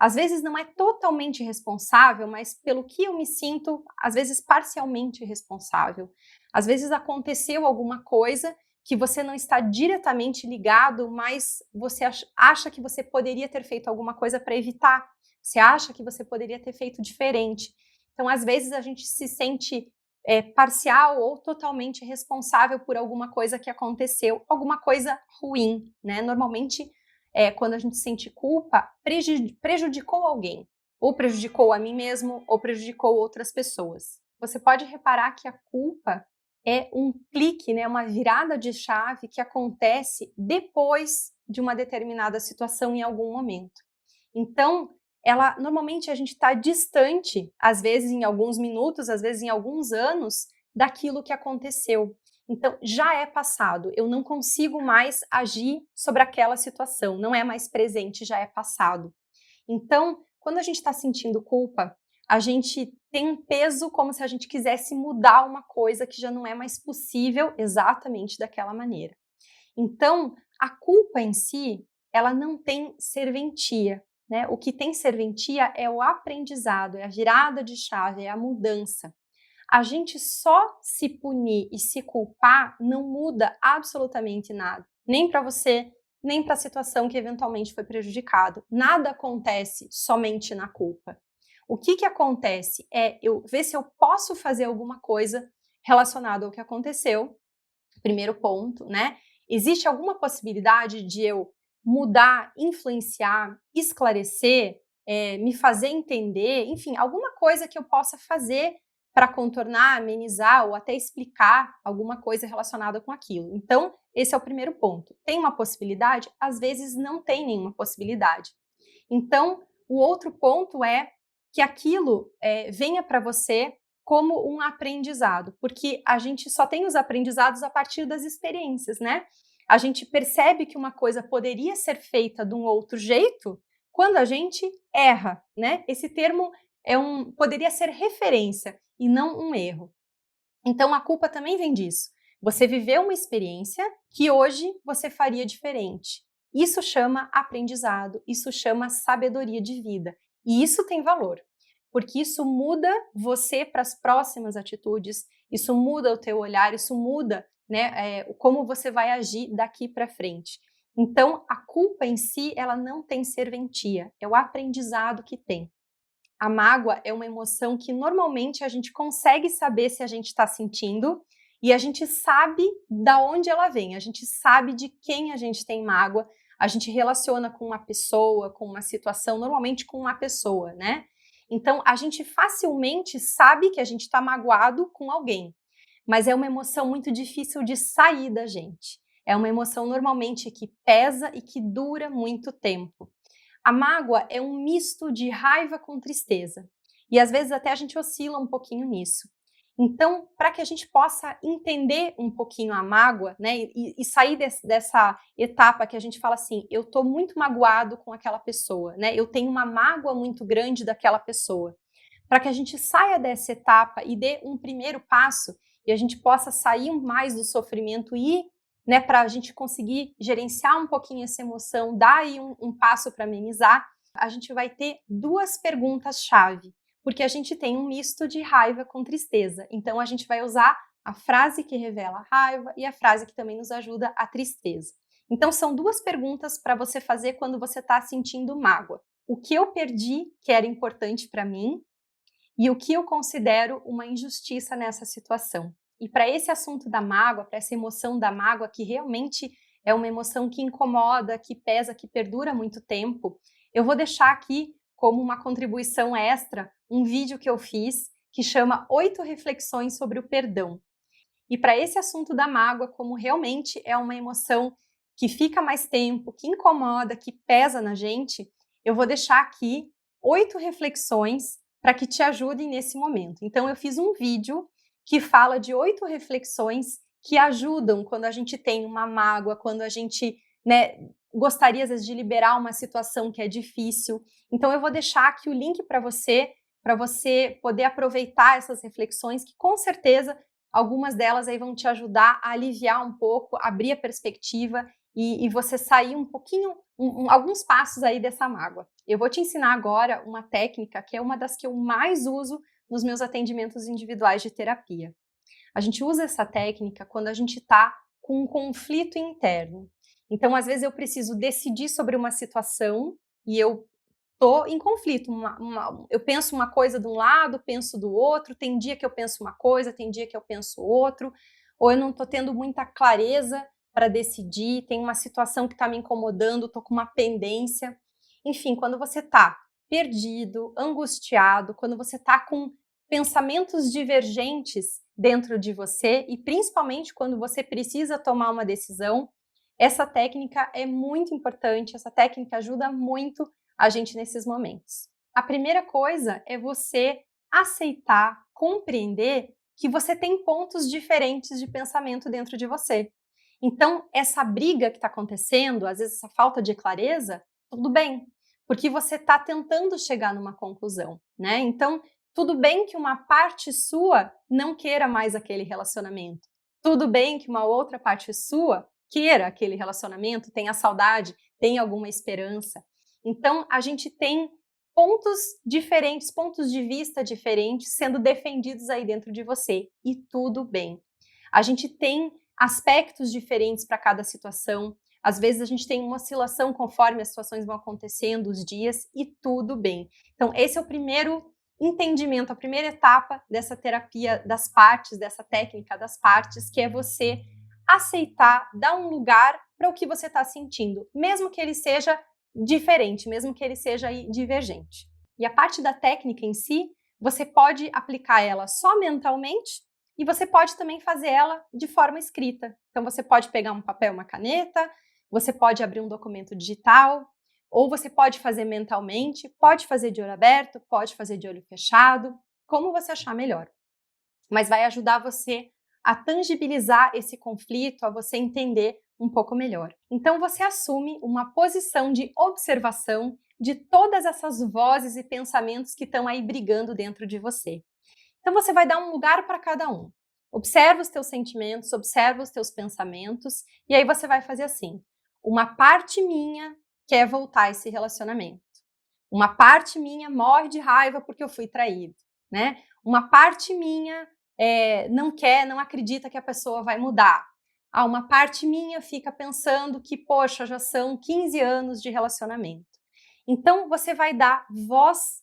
A: Às vezes não é totalmente responsável, mas pelo que eu me sinto, às vezes parcialmente responsável. Às vezes aconteceu alguma coisa que você não está diretamente ligado, mas você acha que você poderia ter feito alguma coisa para evitar. Você acha que você poderia ter feito diferente. Então, às vezes a gente se sente parcial ou totalmente responsável por alguma coisa que aconteceu, alguma coisa ruim, né? Normalmente quando a gente sente culpa, prejudicou alguém, ou prejudicou a mim mesmo, ou prejudicou outras pessoas. Você pode reparar que a culpa é um clique, né, uma virada de chave que acontece depois de uma determinada situação em algum momento. Então, normalmente a gente está distante, às vezes em alguns minutos, às vezes em alguns anos, daquilo que aconteceu. Então, já é passado, eu não consigo mais agir sobre aquela situação, não é mais presente, já é passado. Então, quando a gente está sentindo culpa, a gente tem um peso como se a gente quisesse mudar uma coisa que já não é mais possível exatamente daquela maneira. Então, a culpa em si, ela não tem serventia, né? O que tem serventia é o aprendizado, é a virada de chave, é a mudança. A gente só se punir e se culpar não muda absolutamente nada, nem para você, nem para a situação que eventualmente foi prejudicado. Nada acontece somente na culpa. O que acontece é eu ver se eu posso fazer alguma coisa relacionada ao que aconteceu. Primeiro ponto, né? Existe alguma possibilidade de eu mudar, influenciar, esclarecer, me fazer entender, enfim, alguma coisa que eu possa fazer para contornar, amenizar ou até explicar alguma coisa relacionada com aquilo. Então, esse é o primeiro ponto. Tem uma possibilidade? Às vezes não tem nenhuma possibilidade. Então, o outro ponto é que aquilo venha para você como um aprendizado, porque a gente só tem os aprendizados a partir das experiências, né? A gente percebe que uma coisa poderia ser feita de um outro jeito quando a gente erra, né? Esse termo poderia ser referência e não um erro. Então, a culpa também vem disso. Você viveu uma experiência que hoje você faria diferente. Isso chama aprendizado, isso chama sabedoria de vida. E isso tem valor, porque isso muda você para as próximas atitudes, isso muda o teu olhar, isso muda, né, como você vai agir daqui para frente. Então, a culpa em si, ela não tem serventia, é o aprendizado que tem. A mágoa é uma emoção que normalmente a gente consegue saber se a gente está sentindo e a gente sabe da onde ela vem, a gente sabe de quem a gente tem mágoa, a gente relaciona com uma pessoa, com uma situação, normalmente com uma pessoa, né? Então, a gente facilmente sabe que a gente está magoado com alguém, mas é uma emoção muito difícil de sair da gente. É uma emoção normalmente que pesa e que dura muito tempo. A mágoa é um misto de raiva com tristeza. E às vezes até a gente oscila um pouquinho nisso. Então, para que a gente possa entender um pouquinho a mágoa, né, e sair dessa etapa que a gente fala assim, eu estou muito magoado com aquela pessoa, né, eu tenho uma mágoa muito grande daquela pessoa. Para que a gente saia dessa etapa e dê um primeiro passo e a gente possa sair mais do sofrimento e né, para a gente conseguir gerenciar um pouquinho essa emoção, dar aí um passo para amenizar, a gente vai ter duas perguntas-chave, porque a gente tem um misto de raiva com tristeza. Então, a gente vai usar a frase que revela a raiva e a frase que também nos ajuda a tristeza. Então, são duas perguntas para você fazer quando você está sentindo mágoa. O que eu perdi que era importante para mim e o que eu considero uma injustiça nessa situação. E para esse assunto da mágoa, para essa emoção da mágoa, que realmente é uma emoção que incomoda, que pesa, que perdura muito tempo, eu vou deixar aqui como uma contribuição extra um vídeo que eu fiz que chama 8 reflexões sobre o perdão. E para esse assunto da mágoa, como realmente é uma emoção que fica mais tempo, que incomoda, que pesa na gente, eu vou deixar aqui 8 reflexões para que te ajudem nesse momento. Então eu fiz um vídeo que fala de 8 reflexões que ajudam quando a gente tem uma mágoa, quando a gente, né, gostaria às vezes de liberar uma situação que é difícil. Então eu vou deixar aqui o link para você poder aproveitar essas reflexões, que com certeza algumas delas aí vão te ajudar a aliviar um pouco, abrir a perspectiva e você sair um pouquinho, alguns passos aí dessa mágoa. Eu vou te ensinar agora uma técnica que é uma das que eu mais uso nos meus atendimentos individuais de terapia. A gente usa essa técnica quando a gente está com um conflito interno. Então, às vezes eu preciso decidir sobre uma situação e eu estou em conflito. Eu penso uma coisa de um lado, penso do outro, tem dia que eu penso uma coisa, tem dia que eu penso outro, ou eu não estou tendo muita clareza para decidir, tem uma situação que está me incomodando, estou com uma pendência. Enfim, quando você está perdido, angustiado, quando você está com pensamentos divergentes dentro de você e principalmente quando você precisa tomar uma decisão, essa técnica é muito importante, essa técnica ajuda muito a gente nesses momentos. A primeira coisa é você aceitar, compreender que você tem pontos diferentes de pensamento dentro de você. Então, essa briga que está acontecendo, às vezes essa falta de clareza, tudo bem, porque você está tentando chegar numa conclusão, né? Então, tudo bem que uma parte sua não queira mais aquele relacionamento. Tudo bem que uma outra parte sua queira aquele relacionamento, tenha saudade, tenha alguma esperança. Então, a gente tem pontos diferentes, pontos de vista diferentes sendo defendidos aí dentro de você. E tudo bem. A gente tem aspectos diferentes para cada situação. Às vezes a gente tem uma oscilação conforme as situações vão acontecendo, os dias, e tudo bem. Então, esse é o primeiro entendimento, a primeira etapa dessa terapia das partes, dessa técnica das partes, que é você aceitar, dar um lugar para o que você está sentindo, mesmo que ele seja diferente, mesmo que ele seja divergente. E a parte da técnica em si, você pode aplicar ela só mentalmente e você pode também fazer ela de forma escrita. Então você pode pegar um papel, uma caneta, você pode abrir um documento digital, ou você pode fazer mentalmente, pode fazer de olho aberto, pode fazer de olho fechado, como você achar melhor. Mas vai ajudar você a tangibilizar esse conflito, a você entender um pouco melhor. Então você assume uma posição de observação de todas essas vozes e pensamentos que estão aí brigando dentro de você. Então você vai dar um lugar para cada um. Observa os teus sentimentos, observa os teus pensamentos e aí você vai fazer assim: uma parte minha quer voltar a esse relacionamento. Uma parte minha morre de raiva porque eu fui traído, né? Uma parte minha não acredita que a pessoa vai mudar. Uma parte minha fica pensando que, poxa, já são 15 anos de relacionamento. Então, você vai dar voz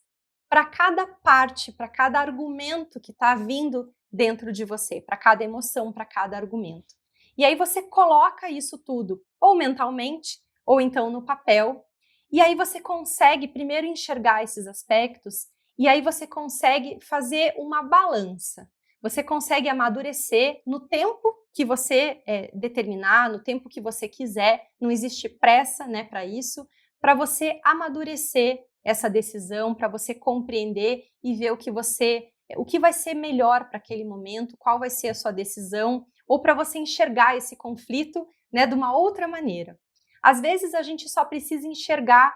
A: para cada parte, para cada argumento que está vindo dentro de você, para cada emoção, para cada argumento. E aí você coloca isso tudo, ou mentalmente, ou então no papel, e aí você consegue primeiro enxergar esses aspectos, e aí você consegue fazer uma balança. Você consegue amadurecer no tempo que você determinar, no tempo que você quiser, não existe pressa, né, para isso, para você amadurecer essa decisão, para você compreender e ver o que vai ser melhor para aquele momento, qual vai ser a sua decisão, ou para você enxergar esse conflito, né, de uma outra maneira. Às vezes a gente só precisa enxergar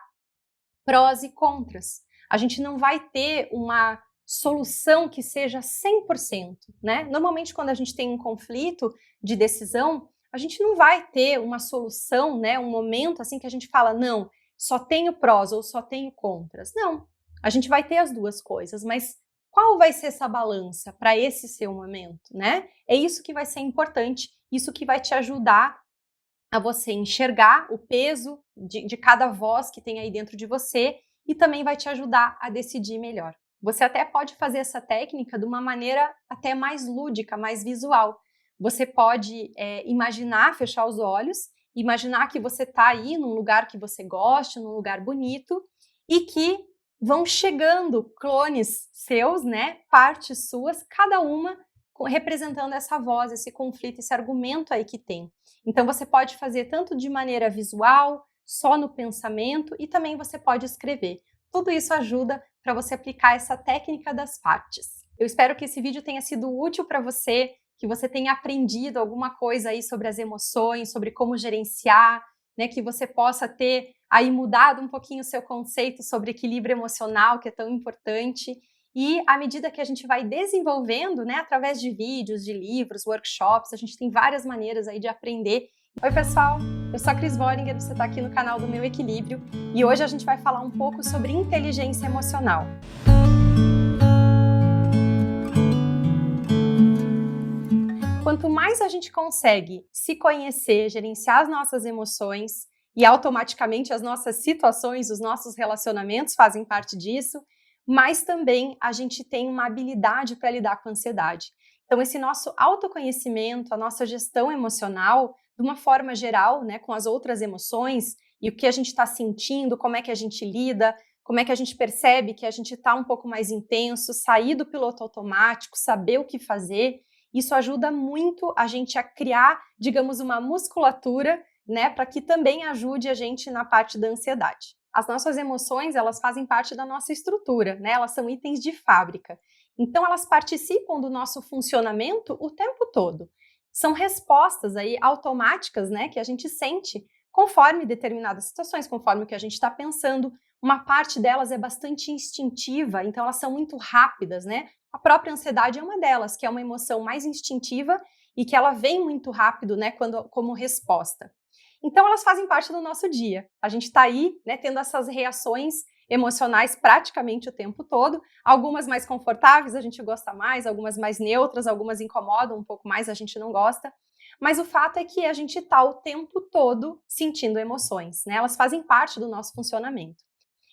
A: prós e contras. A gente não vai ter uma solução que seja 100%, né? Normalmente quando a gente tem um conflito de decisão, a gente não vai ter uma solução, né, um momento assim que a gente fala, não, só tenho prós ou só tenho contras. Não, a gente vai ter as duas coisas, mas qual vai ser essa balança para esse seu momento, né? É isso que vai ser importante, isso que vai te ajudar a você enxergar o peso de cada voz que tem aí dentro de você e também vai te ajudar a decidir melhor. Você até pode fazer essa técnica de uma maneira até mais lúdica, mais visual. Você pode imaginar, fechar os olhos, imaginar que você está aí num lugar que você gosta, num lugar bonito e que vão chegando clones seus, né, partes suas, cada uma representando essa voz, esse conflito, esse argumento aí que tem. Então você pode fazer tanto de maneira visual, só no pensamento e também você pode escrever. Tudo isso ajuda para você aplicar essa técnica das partes. Eu espero que esse vídeo tenha sido útil para você, que você tenha aprendido alguma coisa aí sobre as emoções, sobre como gerenciar, né, que você possa ter aí mudado um pouquinho o seu conceito sobre equilíbrio emocional, que é tão importante. E à medida que a gente vai desenvolvendo, né, através de vídeos, de livros, workshops, a gente tem várias maneiras aí de aprender. Oi pessoal, eu sou a Cris Bollinger, você está aqui no canal do Meu Equilíbrio e hoje a gente vai falar um pouco sobre inteligência emocional. Quanto mais a gente consegue se conhecer, gerenciar as nossas emoções e automaticamente as nossas situações, os nossos relacionamentos fazem parte disso, mas também a gente tem uma habilidade para lidar com a ansiedade. Então esse nosso autoconhecimento, a nossa gestão emocional, de uma forma geral, né, com as outras emoções e o que a gente está sentindo, como é que a gente lida, como é que a gente percebe que a gente está um pouco mais intenso, sair do piloto automático, saber o que fazer. Isso ajuda muito a gente a criar, digamos, uma musculatura, né, para que também ajude a gente na parte da ansiedade. As nossas emoções, elas fazem parte da nossa estrutura, né? Elas são itens de fábrica. Então, elas participam do nosso funcionamento o tempo todo. São respostas aí automáticas, né, que a gente sente conforme determinadas situações, conforme o que a gente está pensando. Uma parte delas é bastante instintiva, então elas são muito rápidas, né? A própria ansiedade é uma delas, que é uma emoção mais instintiva e que ela vem muito rápido, né, como resposta. Então, elas fazem parte do nosso dia. A gente está aí, né, tendo essas reações emocionais praticamente o tempo todo. Algumas mais confortáveis, a gente gosta mais, algumas mais neutras, algumas incomodam um pouco mais, a gente não gosta. Mas o fato é que a gente está o tempo todo sentindo emoções, né? Elas fazem parte do nosso funcionamento.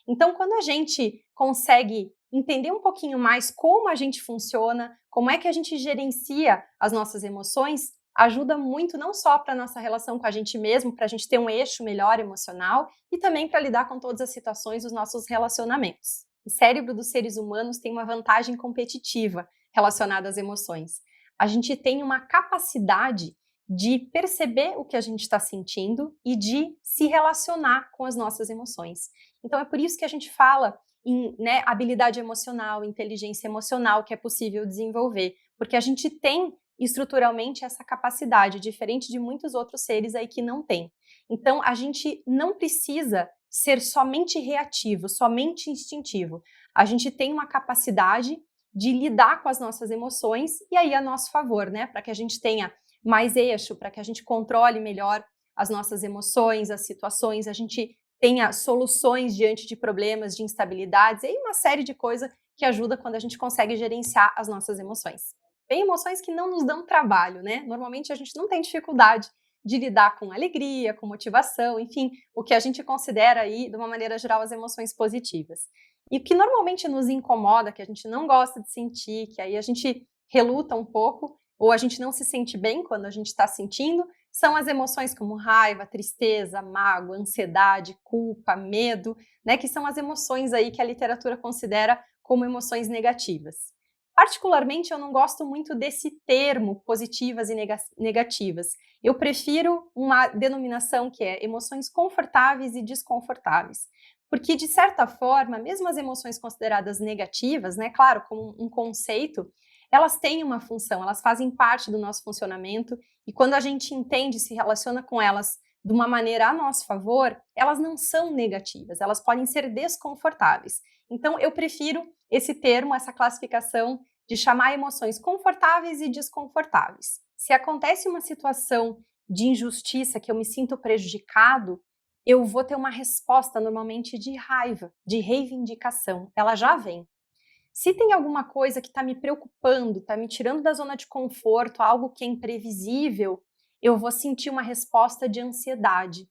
A: Então, quando a gente consegue entender um pouquinho mais como a gente funciona, como é que a gente gerencia as nossas emoções, ajuda muito não só para a nossa relação com a gente mesmo, para a gente ter um eixo melhor emocional e também para lidar com todas as situações dos nossos relacionamentos. O cérebro dos seres humanos tem uma vantagem competitiva relacionada às emoções. A gente tem uma capacidade de perceber o que a gente está sentindo e de se relacionar com as nossas emoções. Então é por isso que a gente fala em, né, habilidade emocional, inteligência emocional que é possível desenvolver, porque a gente tem estruturalmente essa capacidade, diferente de muitos outros seres aí que não têm. Então, a gente não precisa ser somente reativo, somente instintivo. A gente tem uma capacidade de lidar com as nossas emoções e aí a nosso favor, né? Para que a gente tenha mais eixo, para que a gente controle melhor as nossas emoções, as situações, a gente tenha soluções diante de problemas, de instabilidades e uma série de coisas que ajuda quando a gente consegue gerenciar as nossas emoções. Tem emoções que não nos dão trabalho, né? Normalmente a gente não tem dificuldade de lidar com alegria, com motivação, enfim, o que a gente considera aí, de uma maneira geral, as emoções positivas. E o que normalmente nos incomoda, que a gente não gosta de sentir, que aí a gente reluta um pouco, ou a gente não se sente bem quando a gente está sentindo, são as emoções como raiva, tristeza, mágoa, ansiedade, culpa, medo, né? Que são as emoções aí que a literatura considera como emoções negativas. Particularmente, eu não gosto muito desse termo positivas e negativas. Eu prefiro uma denominação que é emoções confortáveis e desconfortáveis. Porque, de certa forma, mesmo as emoções consideradas negativas, né, claro, como um conceito, elas têm uma função, elas fazem parte do nosso funcionamento e quando a gente entende e se relaciona com elas de uma maneira a nosso favor, elas não são negativas, elas podem ser desconfortáveis. Então, eu prefiro esse termo, essa classificação de chamar emoções confortáveis e desconfortáveis. Se acontece uma situação de injustiça que eu me sinto prejudicado, eu vou ter uma resposta normalmente de raiva, de reivindicação. Ela já vem. Se tem alguma coisa que está me preocupando, está me tirando da zona de conforto, algo que é imprevisível, eu vou sentir uma resposta de ansiedade.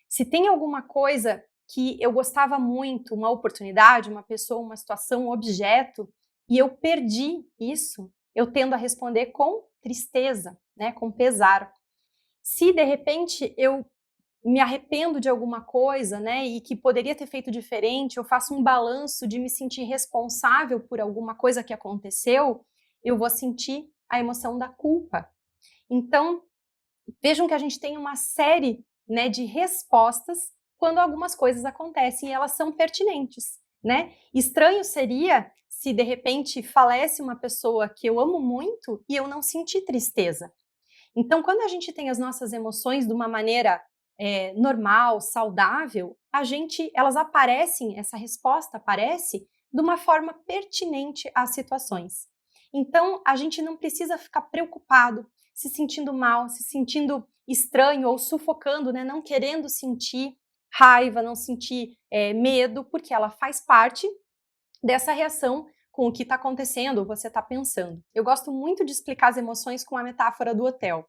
A: Se tem alguma coisa que eu gostava muito, uma oportunidade, uma pessoa, uma situação, um objeto, e eu perdi isso, eu tendo a responder com tristeza, né, com pesar. Se de repente eu me arrependo de alguma coisa, né, e que poderia ter feito diferente, eu faço um balanço de me sentir responsável por alguma coisa que aconteceu, eu vou sentir a emoção da culpa. Então, vejam que a gente tem uma série, né, de respostas quando algumas coisas acontecem e elas são pertinentes, né? Estranho seria se de repente falece uma pessoa que eu amo muito e eu não sentir tristeza. Então, quando a gente tem as nossas emoções de uma maneira normal, saudável, elas aparecem, essa resposta aparece de uma forma pertinente às situações. Então, a gente não precisa ficar preocupado, se sentindo mal, se sentindo estranho ou sufocando, né? Não querendo sentir raiva, não sentir medo, porque ela faz parte dessa reação com o que está acontecendo ou você está pensando. Eu gosto muito de explicar as emoções com a metáfora do hotel.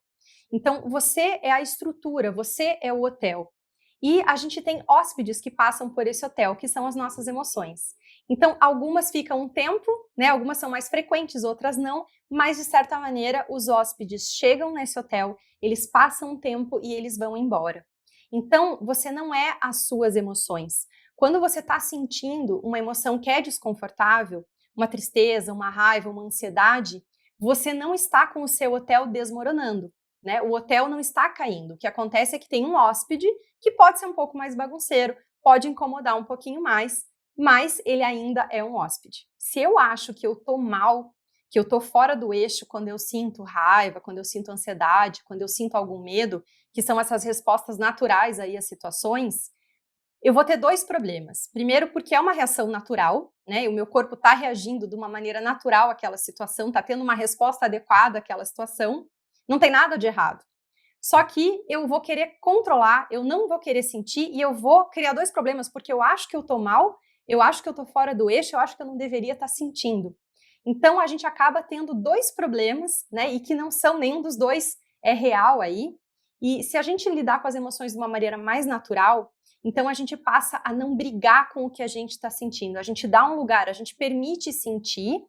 A: Então, você é a estrutura, você é o hotel. E a gente tem hóspedes que passam por esse hotel, que são as nossas emoções. Então, algumas ficam um tempo, né? Algumas são mais frequentes, outras não, mas de certa maneira os hóspedes chegam nesse hotel, eles passam um tempo e eles vão embora. Então, você não é as suas emoções. Quando você está sentindo uma emoção que é desconfortável, uma tristeza, uma raiva, uma ansiedade, você não está com o seu hotel desmoronando, né? O hotel não está caindo. O que acontece é que tem um hóspede que pode ser um pouco mais bagunceiro, pode incomodar um pouquinho mais, mas ele ainda é um hóspede. Se eu acho que eu tô mal, que eu tô fora do eixo quando eu sinto raiva, quando eu sinto ansiedade, quando eu sinto algum medo, que são essas respostas naturais aí às situações, eu vou ter dois problemas. Primeiro, porque é uma reação natural, né? O meu corpo está reagindo de uma maneira natural àquela situação, está tendo uma resposta adequada àquela situação. Não tem nada de errado. Só que eu vou querer controlar, eu não vou querer sentir e eu vou criar dois problemas, porque eu acho que eu tô mal, eu acho que eu tô fora do eixo, eu acho que eu não deveria estar sentindo. Então a gente acaba tendo dois problemas, né? E que não são nenhum dos dois é real aí. E se a gente lidar com as emoções de uma maneira mais natural, então a gente passa a não brigar com o que a gente está sentindo. A gente dá um lugar, a gente permite sentir,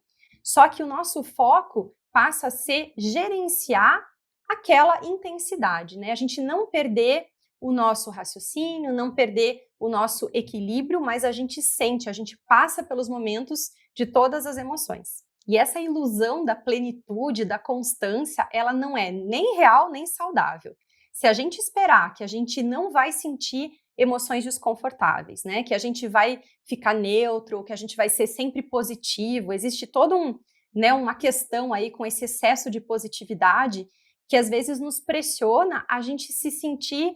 A: só que o nosso foco passa a ser gerenciar aquela intensidade, né? A gente não perder o nosso raciocínio, não perder o nosso equilíbrio, mas a gente sente, a gente passa pelos momentos de todas as emoções. E essa ilusão da plenitude, da constância, ela não é nem real nem saudável. Se a gente esperar que a gente não vai sentir emoções desconfortáveis, né? Que a gente vai ficar neutro, que a gente vai ser sempre positivo, existe todo uma questão aí com esse excesso de positividade que às vezes nos pressiona a gente se sentir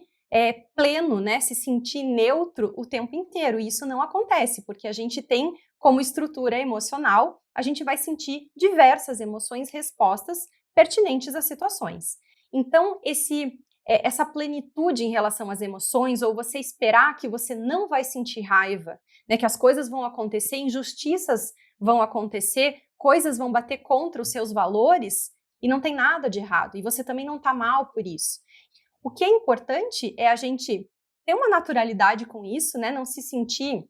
A: pleno, né? Se sentir neutro o tempo inteiro. E isso não acontece, porque a gente tem como estrutura emocional, a gente vai sentir diversas emoções, respostas pertinentes às situações. Então, essa plenitude em relação às emoções, ou você esperar que você não vai sentir raiva, né? Que as coisas vão acontecer, injustiças vão acontecer, coisas vão bater contra os seus valores, e não tem nada de errado, e você também não está mal por isso. O que é importante é a gente ter uma naturalidade com isso, né? Não se sentir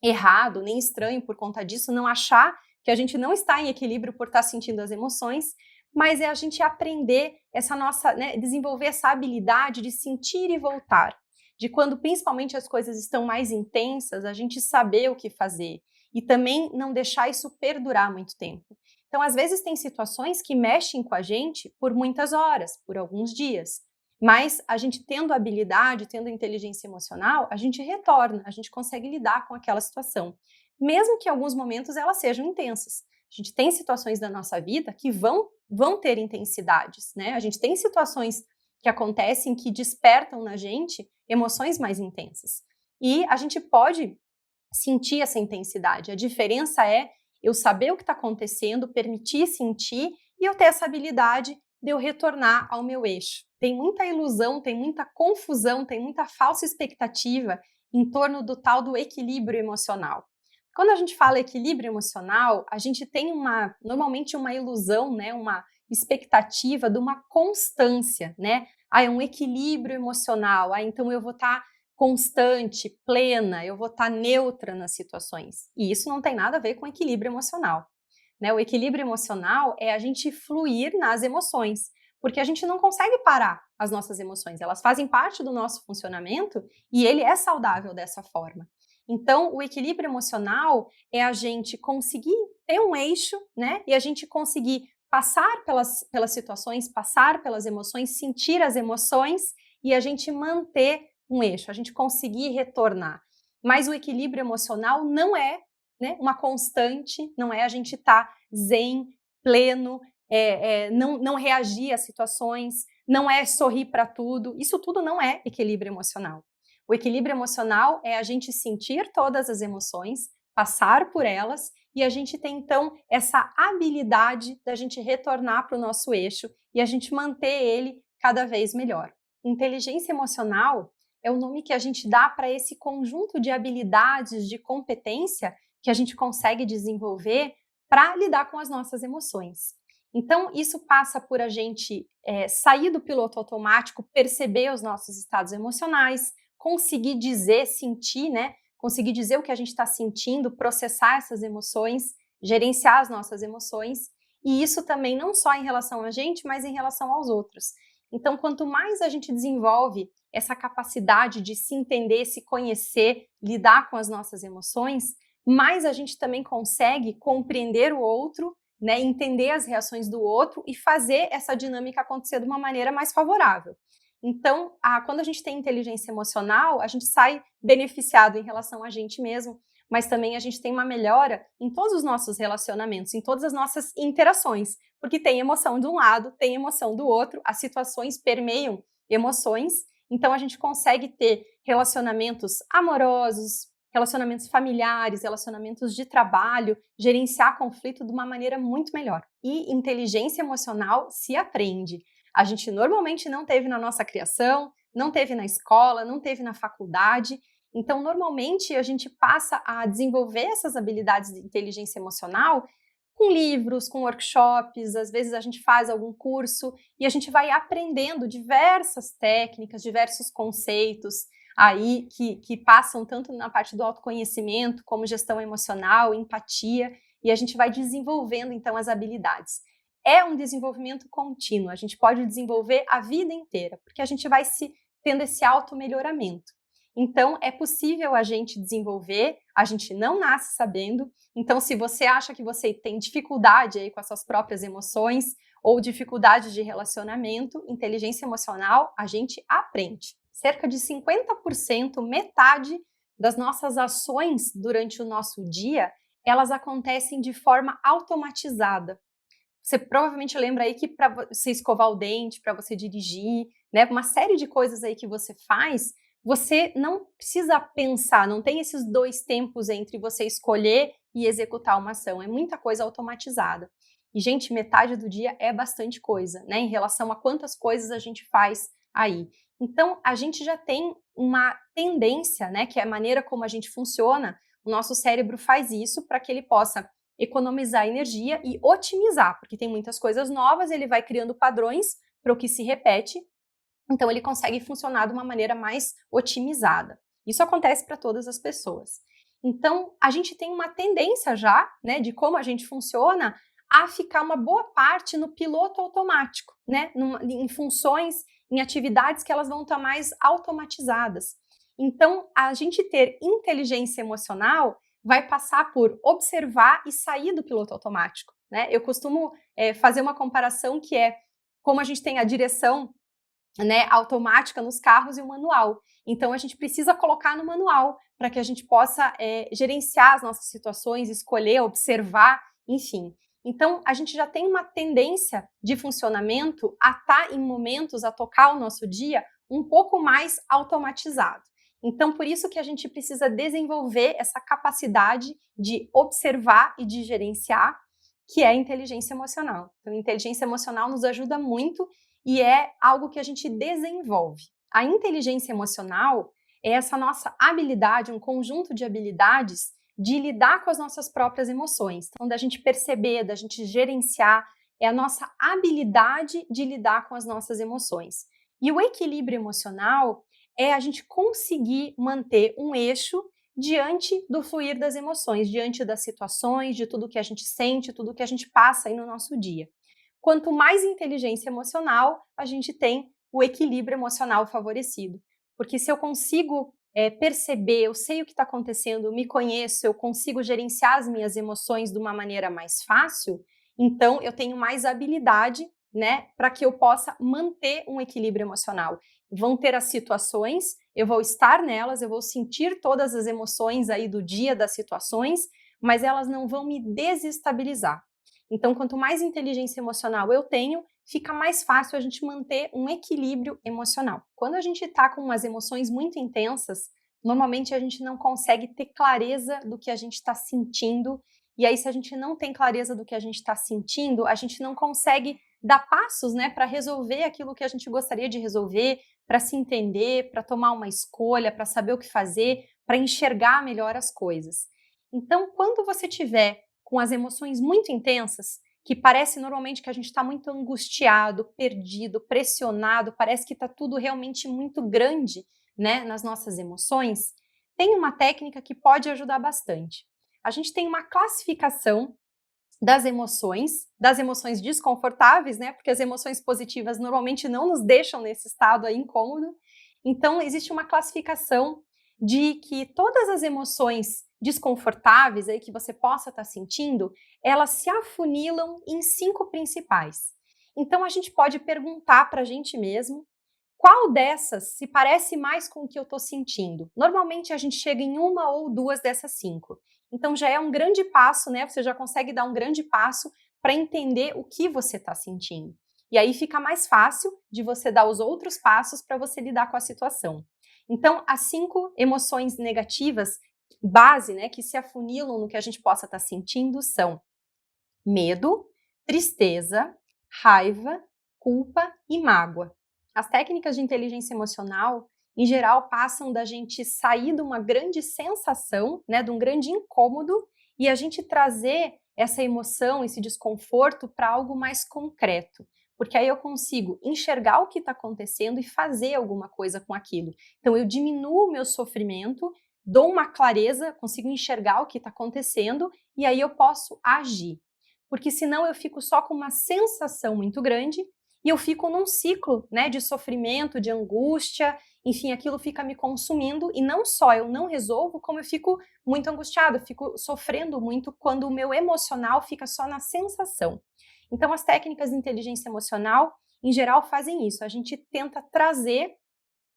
A: errado, nem estranho por conta disso, não achar que a gente não está em equilíbrio por estar sentindo as emoções, mas é a gente aprender essa nossa, né, desenvolver essa habilidade de sentir e voltar, de quando principalmente as coisas estão mais intensas, a gente saber o que fazer e também não deixar isso perdurar muito tempo. Então, às vezes tem situações que mexem com a gente por muitas horas, por alguns dias. Mas a gente tendo habilidade, tendo inteligência emocional, a gente retorna, a gente consegue lidar com aquela situação. Mesmo que em alguns momentos elas sejam intensas. A gente tem situações da nossa vida que vão ter intensidades, né? A gente tem situações que acontecem que despertam na gente emoções mais intensas. E a gente pode sentir essa intensidade. A diferença é eu saber o que está acontecendo, permitir sentir e eu ter essa habilidade de eu retornar ao meu eixo. Tem muita ilusão, tem muita confusão, tem muita falsa expectativa em torno do tal do equilíbrio emocional. Quando a gente fala equilíbrio emocional, a gente tem normalmente uma ilusão, né, uma expectativa de uma constância, né? É um equilíbrio emocional, então eu vou estar constante, plena, eu vou estar neutra nas situações. E isso não tem nada a ver com equilíbrio emocional, né? O equilíbrio emocional é a gente fluir nas emoções, porque a gente não consegue parar as nossas emoções, elas fazem parte do nosso funcionamento e ele é saudável dessa forma. Então, o equilíbrio emocional é a gente conseguir ter um eixo, né? E a gente conseguir passar pelas situações, passar pelas emoções, sentir as emoções e a gente manter um eixo, a gente conseguir retornar. Mas o equilíbrio emocional não é, né, uma constante, não é a gente estar zen, pleno, não reagir às situações, não é sorrir para tudo. Isso tudo não é equilíbrio emocional. O equilíbrio emocional é a gente sentir todas as emoções, passar por elas e a gente tem então essa habilidade da gente retornar para o nosso eixo e a gente manter ele cada vez melhor. Inteligência emocional é o nome que a gente dá para esse conjunto de habilidades, de competência que a gente consegue desenvolver para lidar com as nossas emoções. Então, isso passa por a gente sair do piloto automático, perceber os nossos estados emocionais, conseguir dizer, sentir, né, conseguir dizer o que a gente está sentindo, processar essas emoções, gerenciar as nossas emoções, e isso também não só em relação a gente, mas em relação aos outros. Então, quanto mais a gente desenvolve essa capacidade de se entender, se conhecer, lidar com as nossas emoções, mais a gente também consegue compreender o outro, né, entender as reações do outro e fazer essa dinâmica acontecer de uma maneira mais favorável. Então, quando a gente tem inteligência emocional, a gente sai beneficiado em relação a gente mesmo, mas também a gente tem uma melhora em todos os nossos relacionamentos, em todas as nossas interações, porque tem emoção de um lado, tem emoção do outro, as situações permeiam emoções, então a gente consegue ter relacionamentos amorosos, relacionamentos familiares, relacionamentos de trabalho, gerenciar conflito de uma maneira muito melhor. E inteligência emocional se aprende. A gente normalmente não teve na nossa criação, não teve na escola, não teve na faculdade. Então, normalmente, a gente passa a desenvolver essas habilidades de inteligência emocional com livros, com workshops, às vezes a gente faz algum curso e a gente vai aprendendo diversas técnicas, diversos conceitos aí que passam tanto na parte do autoconhecimento como gestão emocional, empatia, e a gente vai desenvolvendo então as habilidades. É um desenvolvimento contínuo, a gente pode desenvolver a vida inteira, porque a gente vai tendo esse auto-melhoramento. Então, é possível a gente desenvolver, a gente não nasce sabendo. Então, se você acha que você tem dificuldade aí com as suas próprias emoções ou dificuldade de relacionamento, inteligência emocional, a gente aprende. Cerca de 50%, metade das nossas ações durante o nosso dia, elas acontecem de forma automatizada. Você provavelmente lembra aí que para você escovar o dente, para você dirigir, né, uma série de coisas aí que você faz, você não precisa pensar, não tem esses dois tempos entre você escolher e executar uma ação, é muita coisa automatizada. E, gente, metade do dia é bastante coisa, né, em relação a quantas coisas a gente faz aí. Então, a gente já tem uma tendência, né, que é a maneira como a gente funciona, o nosso cérebro faz isso para que ele possa economizar energia e otimizar, porque tem muitas coisas novas, ele vai criando padrões para o que se repete, então ele consegue funcionar de uma maneira mais otimizada. Isso acontece para todas as pessoas. Então, a gente tem uma tendência já, né, de como a gente funciona, a ficar uma boa parte no piloto automático, né, em funções, em atividades que elas vão estar mais automatizadas. Então, a gente ter inteligência emocional vai passar por observar e sair do piloto automático, né? Eu costumo fazer uma comparação que é como a gente tem a direção, né, automática nos carros e o manual. Então, a gente precisa colocar no manual para que a gente possa gerenciar as nossas situações, escolher, observar, enfim. Então, a gente já tem uma tendência de funcionamento a estar em momentos, a tocar o nosso dia um pouco mais automatizado. Então, por isso que a gente precisa desenvolver essa capacidade de observar e de gerenciar, que é a inteligência emocional. Então, a inteligência emocional nos ajuda muito e é algo que a gente desenvolve. A inteligência emocional é essa nossa habilidade, um conjunto de habilidades de lidar com as nossas próprias emoções. Então, da gente perceber, da gente gerenciar, é a nossa habilidade de lidar com as nossas emoções. E o equilíbrio emocional é a gente conseguir manter um eixo diante do fluir das emoções, diante das situações, de tudo que a gente sente, tudo que a gente passa aí no nosso dia. Quanto mais inteligência emocional, a gente tem o equilíbrio emocional favorecido. Porque se eu consigo perceber, eu sei o que está acontecendo, eu me conheço, eu consigo gerenciar as minhas emoções de uma maneira mais fácil, então eu tenho mais habilidade, né, para que eu possa manter um equilíbrio emocional. Vão ter as situações, eu vou estar nelas, eu vou sentir todas as emoções aí do dia, das situações, mas elas não vão me desestabilizar. Então, quanto mais inteligência emocional eu tenho, fica mais fácil a gente manter um equilíbrio emocional. Quando a gente está com umas emoções muito intensas, normalmente a gente não consegue ter clareza do que a gente está sentindo, e aí se a gente não tem clareza do que a gente está sentindo, a gente não consegue dar passos, né, para resolver aquilo que a gente gostaria de resolver, para se entender, para tomar uma escolha, para saber o que fazer, para enxergar melhor as coisas. Então, quando você tiver com as emoções muito intensas, que parece normalmente que a gente está muito angustiado, perdido, pressionado, parece que está tudo realmente muito grande, né, nas nossas emoções, tem uma técnica que pode ajudar bastante. A gente tem uma classificação das emoções desconfortáveis, né? Porque as emoções positivas normalmente não nos deixam nesse estado aí incômodo. Então, existe uma classificação de que todas as emoções desconfortáveis aí que você possa estar sentindo, elas se afunilam em 5 principais. Então, a gente pode perguntar para a gente mesmo qual dessas se parece mais com o que eu estou sentindo. Normalmente, a gente chega em uma ou duas dessas 5. Então, já é um grande passo, né? Você já consegue dar um grande passo para entender o que você está sentindo. E aí fica mais fácil de você dar os outros passos para você lidar com a situação. Então, as 5 emoções negativas, base, né, que se afunilam no que a gente possa estar sentindo são medo, tristeza, raiva, culpa e mágoa. As técnicas de inteligência emocional, em geral, passam da gente sair de uma grande sensação, né, de um grande incômodo, e a gente trazer essa emoção, esse desconforto para algo mais concreto. Porque aí eu consigo enxergar o que está acontecendo e fazer alguma coisa com aquilo. Então eu diminuo o meu sofrimento, dou uma clareza, consigo enxergar o que está acontecendo e aí eu posso agir. Porque senão eu fico só com uma sensação muito grande e eu fico num ciclo, né, de sofrimento, de angústia, enfim, aquilo fica me consumindo e não só eu não resolvo, como eu fico muito angustiada, eu fico sofrendo muito quando o meu emocional fica só na sensação. Então, as técnicas de inteligência emocional, em geral, fazem isso. A gente tenta trazer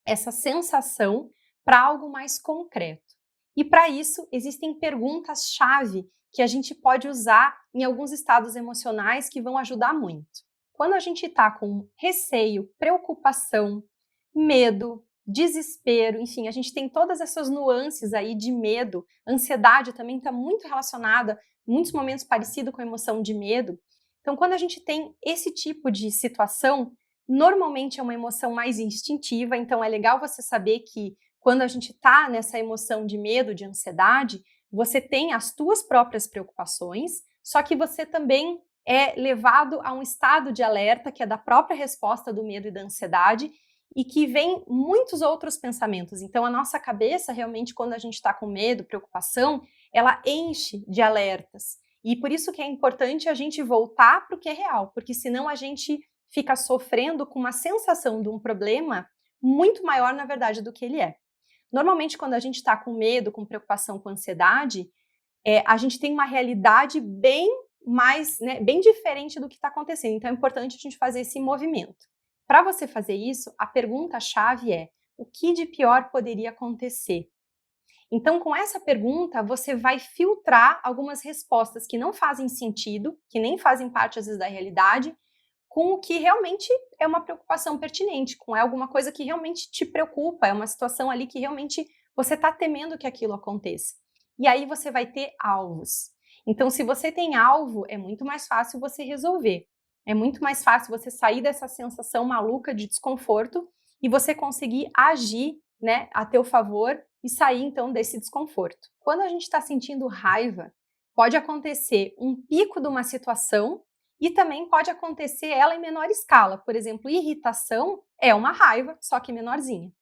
A: essa sensação para algo mais concreto. E para isso, existem perguntas-chave que a gente pode usar em alguns estados emocionais que vão ajudar muito. Quando a gente está com receio, preocupação, medo, desespero, enfim, a gente tem todas essas nuances aí de medo, ansiedade também está muito relacionada, em muitos momentos parecido com a emoção de medo. Então, quando a gente tem esse tipo de situação, normalmente é uma emoção mais instintiva, então é legal você saber que quando a gente está nessa emoção de medo, de ansiedade, você tem as tuas próprias preocupações, só que você também é levado a um estado de alerta, que é da própria resposta do medo e da ansiedade, e que vem muitos outros pensamentos. Então, a nossa cabeça, realmente, quando a gente está com medo, preocupação, ela enche de alertas. E por isso que é importante a gente voltar para o que é real, porque senão a gente fica sofrendo com uma sensação de um problema muito maior, na verdade, do que ele é. Normalmente, quando a gente está com medo, com preocupação, com ansiedade, a gente tem uma realidade bem mais, né, bem diferente do que está acontecendo. Então, é importante a gente fazer esse movimento. Para você fazer isso, a pergunta-chave é: o que de pior poderia acontecer? Então, com essa pergunta, você vai filtrar algumas respostas que não fazem sentido, que nem fazem parte, às vezes, da realidade, com o que realmente é uma preocupação pertinente, com alguma coisa que realmente te preocupa, é uma situação ali que realmente você está temendo que aquilo aconteça. E aí você vai ter alvos. Então, se você tem alvo, é muito mais fácil você resolver. É muito mais fácil você sair dessa sensação maluca de desconforto e você conseguir agir, né, a teu favor e sair, então, desse desconforto. Quando a gente está sentindo raiva, pode acontecer um pico de uma situação e também pode acontecer ela em menor escala. Por exemplo, irritação é uma raiva, só que menorzinha.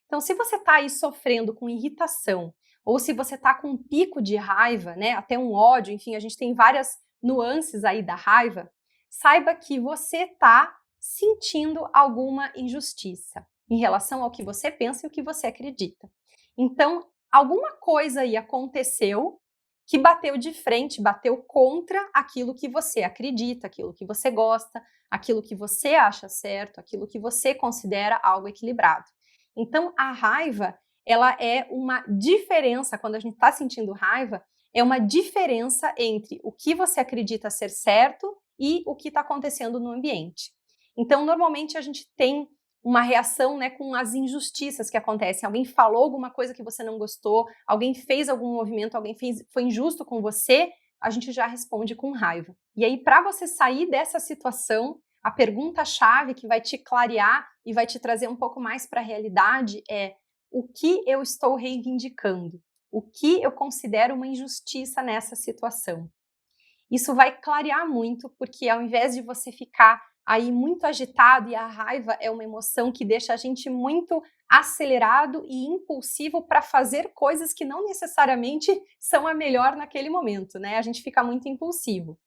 A: Então, se você está aí sofrendo com irritação, ou se você está com um pico de raiva, né, até um ódio, enfim, a gente tem várias nuances aí da raiva, saiba que você está sentindo alguma injustiça em relação ao que você pensa e o que você acredita. Então, alguma coisa aí aconteceu que bateu de frente, bateu contra aquilo que você acredita, aquilo que você gosta, aquilo que você acha certo, aquilo que você considera algo equilibrado. Então, a raiva, ela é uma diferença, quando a gente está sentindo raiva, é uma diferença entre o que você acredita ser certo e o que está acontecendo no ambiente. Então, normalmente a gente tem uma reação, né, com as injustiças que acontecem. Alguém falou alguma coisa que você não gostou, alguém fez algum movimento, foi injusto com você, a gente já responde com raiva. E aí, para você sair dessa situação, a pergunta-chave que vai te clarear e vai te trazer um pouco mais para a realidade é: o que eu estou reivindicando? O que eu considero uma injustiça nessa situação? Isso vai clarear muito, porque ao invés de você ficar aí muito agitado, e a raiva é uma emoção que deixa a gente muito acelerado e impulsivo para fazer coisas que não necessariamente são a melhor naquele momento, né? A gente fica muito impulsivo.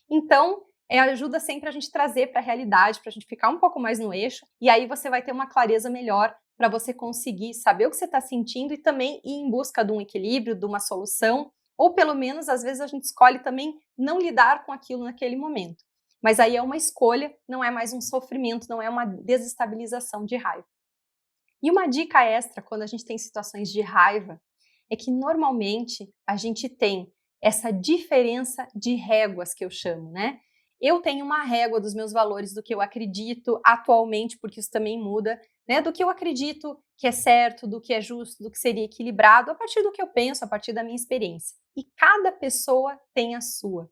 A: Então, ajuda sempre a gente trazer para a realidade, para a gente ficar um pouco mais no eixo, e aí você vai ter uma clareza melhor para você conseguir saber o que você está sentindo e também ir em busca de um equilíbrio, de uma solução, ou pelo menos, às vezes, a gente escolhe também não lidar com aquilo naquele momento. Mas aí é uma escolha, não é mais um sofrimento, não é uma desestabilização de raiva. E uma dica extra quando a gente tem situações de raiva é que normalmente a gente tem essa diferença de réguas que eu chamo, né? Eu tenho uma régua dos meus valores, do que eu acredito atualmente, porque isso também muda, né? Do que eu acredito que é certo, do que é justo, do que seria equilibrado, a partir do que eu penso, a partir da minha experiência. E cada pessoa tem a sua.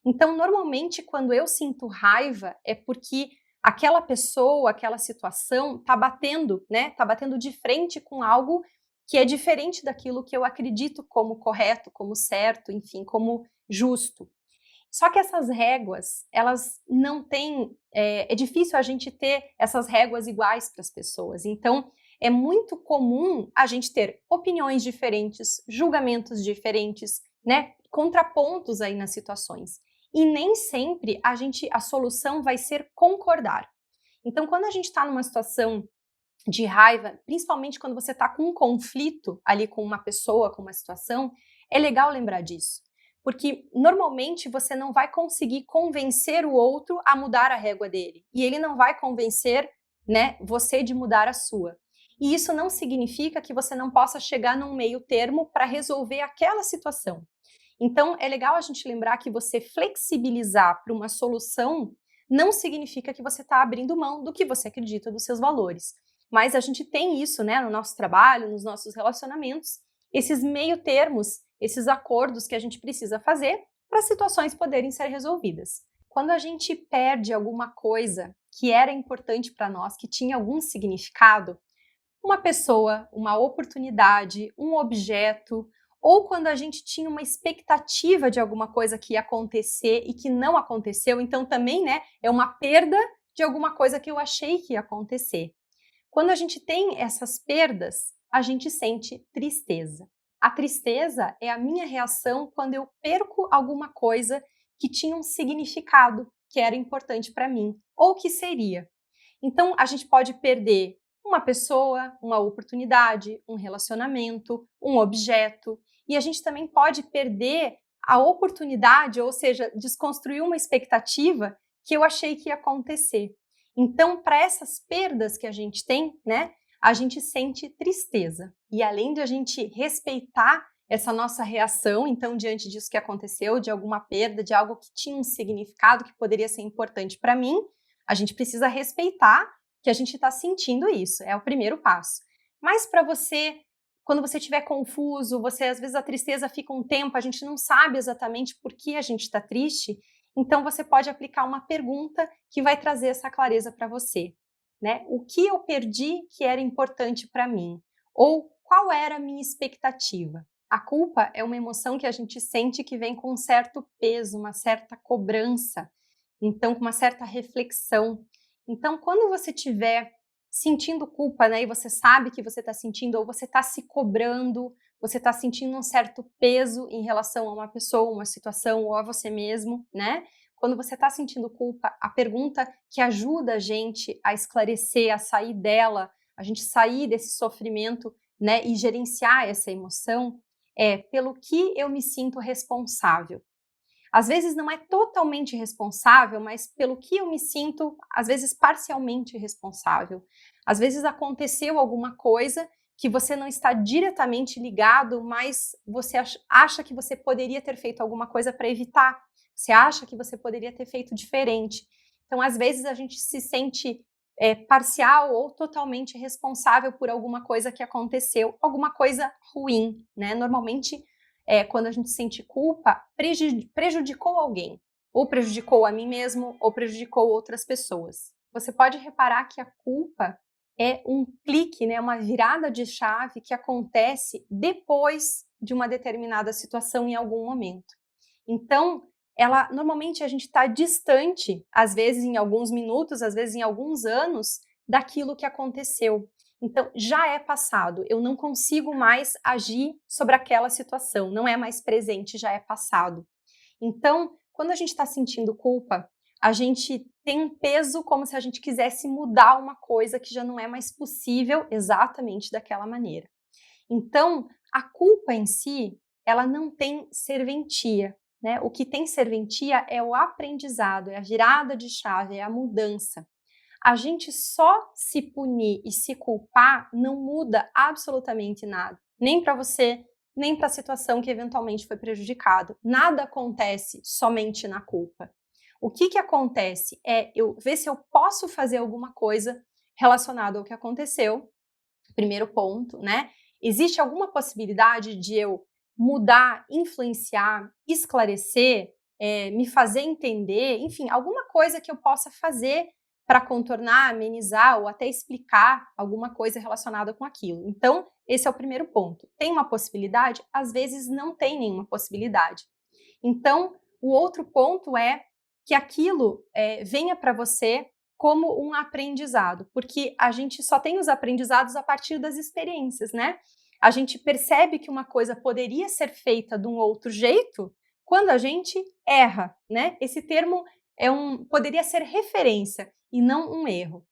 A: Então, normalmente, quando eu sinto raiva, é porque aquela pessoa, aquela situação está batendo, né? Está batendo de frente com algo que é diferente daquilo que eu acredito como correto, como certo, enfim, como justo. Só que essas réguas, elas não têm. É difícil a gente ter essas réguas iguais para as pessoas. Então, é muito comum a gente ter opiniões diferentes, julgamentos diferentes, né? Contrapontos aí nas situações. E nem sempre a solução vai ser concordar. Então, quando a gente está numa situação de raiva, principalmente quando você está com um conflito ali com uma pessoa, com uma situação, é legal lembrar disso. Porque normalmente você não vai conseguir convencer o outro a mudar a régua dele. E ele não vai convencer, né, você de mudar a sua. E isso não significa que você não possa chegar num meio termo para resolver aquela situação. Então, é legal a gente lembrar que você flexibilizar para uma solução não significa que você está abrindo mão do que você acredita, dos seus valores. Mas a gente tem isso, né, no nosso trabalho, nos nossos relacionamentos, esses meio termos, esses acordos que a gente precisa fazer para as situações poderem ser resolvidas. Quando a gente perde alguma coisa que era importante para nós, que tinha algum significado, uma pessoa, uma oportunidade, um objeto, ou quando a gente tinha uma expectativa de alguma coisa que ia acontecer e que não aconteceu, então também, né, é uma perda de alguma coisa que eu achei que ia acontecer. Quando a gente tem essas perdas, a gente sente tristeza. A tristeza é a minha reação quando eu perco alguma coisa que tinha um significado, que era importante para mim, ou que seria. Então, a gente pode perder uma pessoa, uma oportunidade, um relacionamento, um objeto, e a gente também pode perder a oportunidade, ou seja, desconstruir uma expectativa que eu achei que ia acontecer. Então, para essas perdas que a gente tem, né, a gente sente tristeza. E além de a gente respeitar essa nossa reação, então, diante disso que aconteceu, de alguma perda, de algo que tinha um significado que poderia ser importante para mim, a gente precisa respeitar que a gente está sentindo isso, é o primeiro passo. Mas para você, quando você estiver confuso, você às vezes a tristeza fica um tempo, a gente não sabe exatamente por que a gente está triste, então você pode aplicar uma pergunta que vai trazer essa clareza para você, né? O que eu perdi que era importante para mim? Ou qual era a minha expectativa? A culpa é uma emoção que a gente sente que vem com um certo peso, uma certa cobrança, então com uma certa reflexão. Então, quando você estiver sentindo culpa, né, e você sabe que você está sentindo, ou você está se cobrando, você está sentindo um certo peso em relação a uma pessoa, uma situação, ou a você mesmo, né? Quando você está sentindo culpa, a pergunta que ajuda a gente a esclarecer, a sair dela, a gente sair desse sofrimento, né, e gerenciar essa emoção, é pelo que eu me sinto responsável. Às vezes não é totalmente responsável, mas pelo que eu me sinto, às vezes parcialmente responsável. Às vezes aconteceu alguma coisa que você não está diretamente ligado, mas você acha que você poderia ter feito alguma coisa para evitar. Você acha que você poderia ter feito diferente. Então, às vezes a gente se sente parcial ou totalmente responsável por alguma coisa que aconteceu, alguma coisa ruim, né? Normalmente quando a gente sente culpa, prejudicou alguém, ou prejudicou a mim mesmo, ou prejudicou outras pessoas. Você pode reparar que a culpa é um clique, né, uma virada de chave que acontece depois de uma determinada situação em algum momento. Então, normalmente a gente está distante, às vezes em alguns minutos, às vezes em alguns anos, daquilo que aconteceu. Então, já é passado, eu não consigo mais agir sobre aquela situação, não é mais presente, já é passado. Então, quando a gente está sentindo culpa, a gente tem um peso como se a gente quisesse mudar uma coisa que já não é mais possível exatamente daquela maneira. Então, a culpa em si, ela não tem serventia, né? O que tem serventia é o aprendizado, é a virada de chave, é a mudança. A gente só se punir e se culpar não muda absolutamente nada, nem para você, nem para a situação que eventualmente foi prejudicada. Nada acontece somente na culpa. O que acontece é eu ver se eu posso fazer alguma coisa relacionada ao que aconteceu. Primeiro ponto, né? Existe alguma possibilidade de eu mudar, influenciar, esclarecer, me fazer entender, enfim, alguma coisa que eu possa fazer para contornar, amenizar ou até explicar alguma coisa relacionada com aquilo. Então, esse é o primeiro ponto. Tem uma possibilidade? Às vezes não tem nenhuma possibilidade. Então, o outro ponto é que aquilo venha para você como um aprendizado, porque a gente só tem os aprendizados a partir das experiências, né? A gente percebe que uma coisa poderia ser feita de um outro jeito quando a gente erra, né? Esse termo poderia ser referência e não um erro.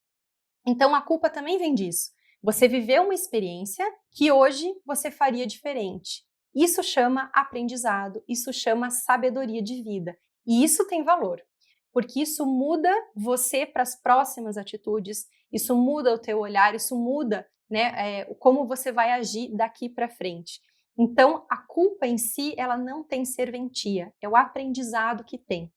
A: Então, a culpa também vem disso. Você viveu uma experiência que hoje você faria diferente. Isso chama aprendizado, isso chama sabedoria de vida. E isso tem valor, porque isso muda você para as próximas atitudes, isso muda o teu olhar, isso muda, né, como você vai agir daqui para frente. Então, a culpa em si, ela não tem serventia, é o aprendizado que tem.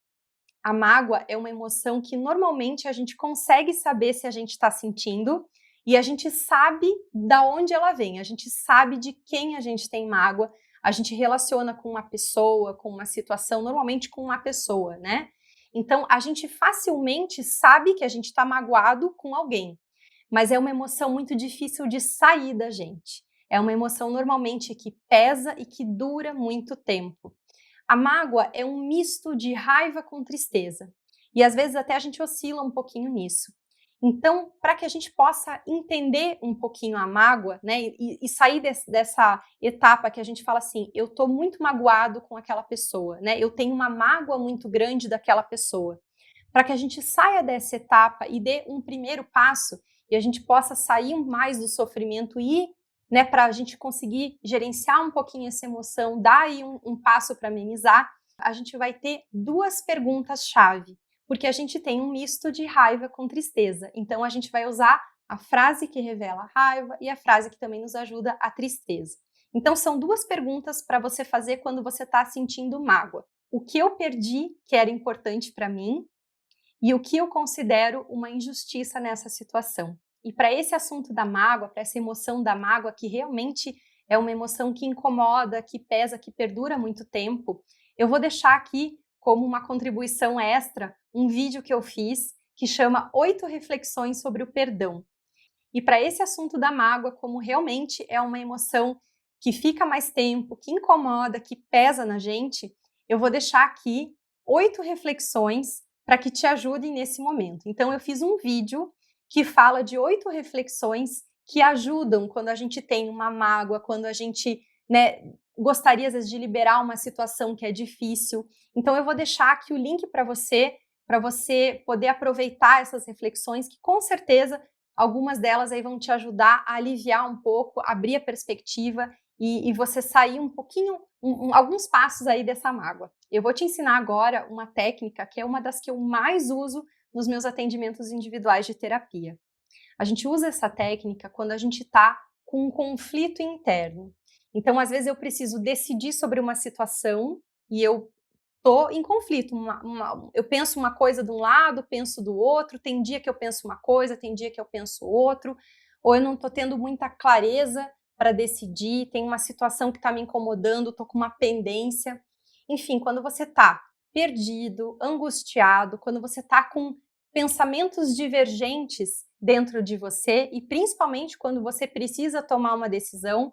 A: A mágoa é uma emoção que normalmente a gente consegue saber se a gente está sentindo e a gente sabe da onde ela vem, a gente sabe de quem a gente tem mágoa, a gente relaciona com uma pessoa, com uma situação, normalmente com uma pessoa, né? Então, a gente facilmente sabe que a gente está magoado com alguém, mas é uma emoção muito difícil de sair da gente. É uma emoção normalmente que pesa e que dura muito tempo. A mágoa é um misto de raiva com tristeza. E às vezes até a gente oscila um pouquinho nisso. Então, para que a gente possa entender um pouquinho a mágoa, né, e sair dessa etapa que a gente fala assim, eu estou muito magoado com aquela pessoa, né, eu tenho uma mágoa muito grande daquela pessoa. Para que a gente saia dessa etapa e dê um primeiro passo e a gente possa sair mais do sofrimento e né, para a gente conseguir gerenciar um pouquinho essa emoção, dar aí um passo para amenizar, a gente vai ter duas perguntas-chave, porque a gente tem um misto de raiva com tristeza. Então, a gente vai usar a frase que revela a raiva e a frase que também nos ajuda a tristeza. Então, são duas perguntas para você fazer quando você está sentindo mágoa. O que eu perdi que era importante para mim e o que eu considero uma injustiça nessa situação. E para esse assunto da mágoa, para essa emoção da mágoa, que realmente é uma emoção que incomoda, que pesa, que perdura muito tempo, eu vou deixar aqui como uma contribuição extra um vídeo que eu fiz que chama 8 reflexões sobre o perdão. E para esse assunto da mágoa, como realmente é uma emoção que fica mais tempo, que incomoda, que pesa na gente, eu vou deixar aqui 8 reflexões para que te ajudem nesse momento. Então, eu fiz um vídeo que fala de 8 reflexões que ajudam quando a gente tem uma mágoa, quando a gente, né, gostaria às vezes de liberar uma situação que é difícil. Então eu vou deixar aqui o link para você poder aproveitar essas reflexões, que com certeza algumas delas aí vão te ajudar a aliviar um pouco, abrir a perspectiva e você sair um pouquinho, alguns passos aí dessa mágoa. Eu vou te ensinar agora uma técnica que é uma das que eu mais uso nos meus atendimentos individuais de terapia. A gente usa essa técnica quando a gente está com um conflito interno. Então, às vezes eu preciso decidir sobre uma situação e eu estou em conflito. Eu penso uma coisa de um lado, penso do outro, tem dia que eu penso uma coisa, tem dia que eu penso outro, ou eu não estou tendo muita clareza para decidir, tem uma situação que está me incomodando, estou com uma pendência. Enfim, quando você está perdido, angustiado, quando você está com pensamentos divergentes dentro de você e principalmente quando você precisa tomar uma decisão,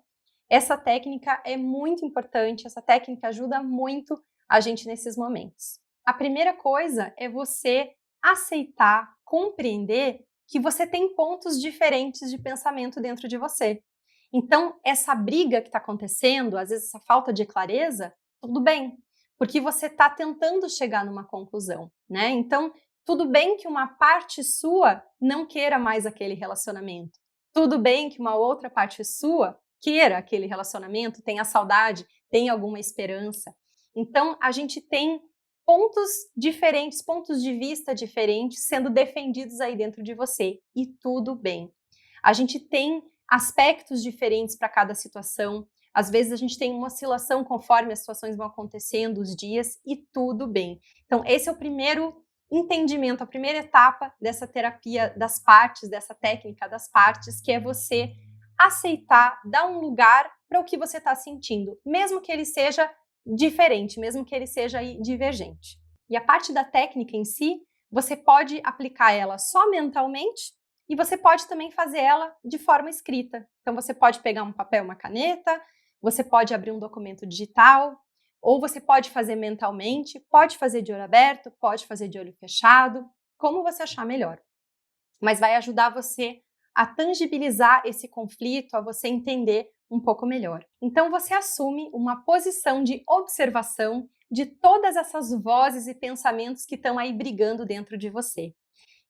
A: essa técnica é muito importante, essa técnica ajuda muito a gente nesses momentos. A primeira coisa é você aceitar, compreender que você tem pontos diferentes de pensamento dentro de você. Então, essa briga que está acontecendo, às vezes essa falta de clareza, tudo bem, porque você está tentando chegar numa conclusão, né? Então, tudo bem que uma parte sua não queira mais aquele relacionamento. Tudo bem que uma outra parte sua queira aquele relacionamento, tenha saudade, tenha alguma esperança. Então, a gente tem pontos diferentes, pontos de vista diferentes sendo defendidos aí dentro de você. E tudo bem. A gente tem aspectos diferentes para cada situação. Às vezes a gente tem uma oscilação conforme as situações vão acontecendo, os dias, e tudo bem. Então, esse é o primeiro entendimento, a primeira etapa dessa terapia das partes, dessa técnica das partes, que é você aceitar, dar um lugar para o que você está sentindo, mesmo que ele seja diferente, mesmo que ele seja divergente. E a parte da técnica em si, você pode aplicar ela só mentalmente e você pode também fazer ela de forma escrita. Então você pode pegar um papel, uma caneta, você pode abrir um documento digital, ou você pode fazer mentalmente, pode fazer de olho aberto, pode fazer de olho fechado, como você achar melhor. Mas vai ajudar você a tangibilizar esse conflito, a você entender um pouco melhor. Então você assume uma posição de observação de todas essas vozes e pensamentos que estão aí brigando dentro de você.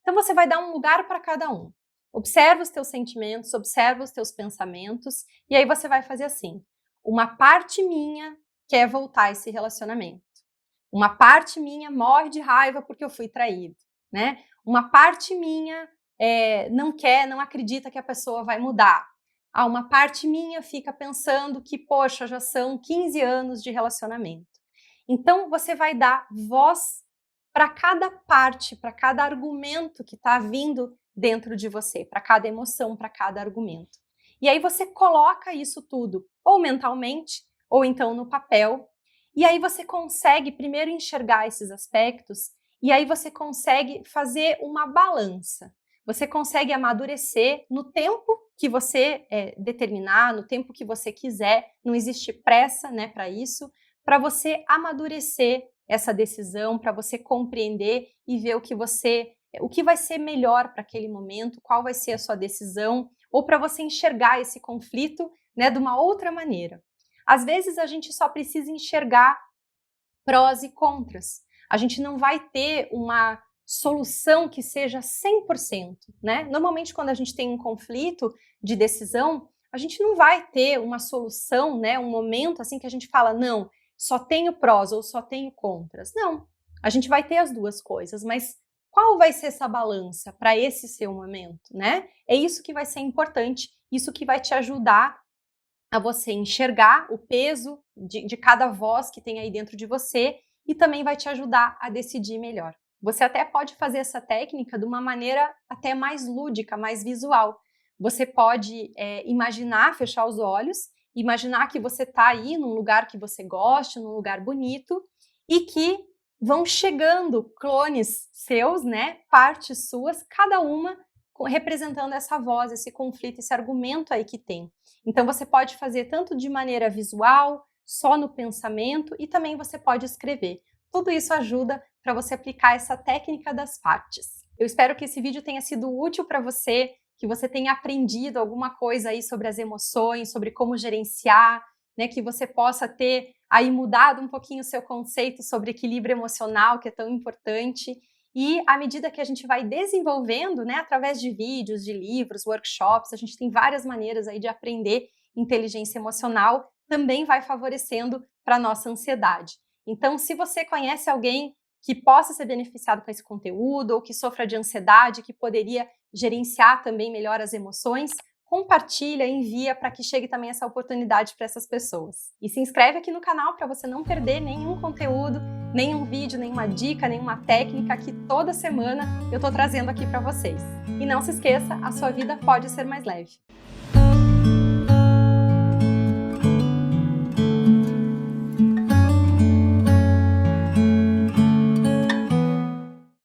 A: Então você vai dar um lugar para cada um. Observa os teus sentimentos, observa os teus pensamentos, e aí você vai fazer assim: uma parte minha quer voltar a esse relacionamento. Uma parte minha morre de raiva porque eu fui traído, né? Uma parte minha não acredita que a pessoa vai mudar. Uma parte minha fica pensando que, poxa, já são 15 anos de relacionamento. Então, você vai dar voz para cada parte, para cada argumento que está vindo dentro de você, para cada emoção, para cada argumento. E aí você coloca isso tudo, ou mentalmente, ou então no papel, e aí você consegue primeiro enxergar esses aspectos, e aí você consegue fazer uma balança. Você consegue amadurecer no tempo que você determinar, no tempo que você quiser, não existe pressa, né, para isso, para você amadurecer essa decisão, para você compreender e ver o que vai ser melhor para aquele momento, qual vai ser a sua decisão, ou para você enxergar esse conflito, né, de uma outra maneira. Às vezes a gente só precisa enxergar prós e contras. A gente não vai ter uma solução que seja 100%, né? Normalmente quando a gente tem um conflito de decisão, a gente não vai ter uma solução, né, um momento assim que a gente fala, não, só tenho prós ou só tenho contras. Não, a gente vai ter as duas coisas, mas qual vai ser essa balança para esse seu momento, né? É isso que vai ser importante, isso que vai te ajudar a você enxergar o peso de cada voz que tem aí dentro de você e também vai te ajudar a decidir melhor. Você até pode fazer essa técnica de uma maneira até mais lúdica, mais visual. Você pode imaginar, fechar os olhos, imaginar que você está aí num lugar que você goste, num lugar bonito e que vão chegando clones seus, né, partes suas, cada uma representando essa voz, esse conflito, esse argumento aí que tem. Então você pode fazer tanto de maneira visual, só no pensamento, e também você pode escrever. Tudo isso ajuda para você aplicar essa técnica das partes. Eu espero que esse vídeo tenha sido útil para você, que você tenha aprendido alguma coisa aí sobre as emoções, sobre como gerenciar, né, que você possa ter aí mudado um pouquinho o seu conceito sobre equilíbrio emocional, que é tão importante. E à medida que a gente vai desenvolvendo, né, através de vídeos, de livros, workshops, a gente tem várias maneiras aí de aprender inteligência emocional, também vai favorecendo para a nossa ansiedade. Então, se você conhece alguém que possa ser beneficiado com esse conteúdo ou que sofra de ansiedade, que poderia gerenciar também melhor as emoções, compartilha, envia para que chegue também essa oportunidade para essas pessoas. E se inscreve aqui no canal para você não perder nenhum conteúdo, nenhum vídeo, nenhuma dica, nenhuma técnica que toda semana eu estou trazendo aqui para vocês. E não se esqueça, a sua vida pode ser mais leve.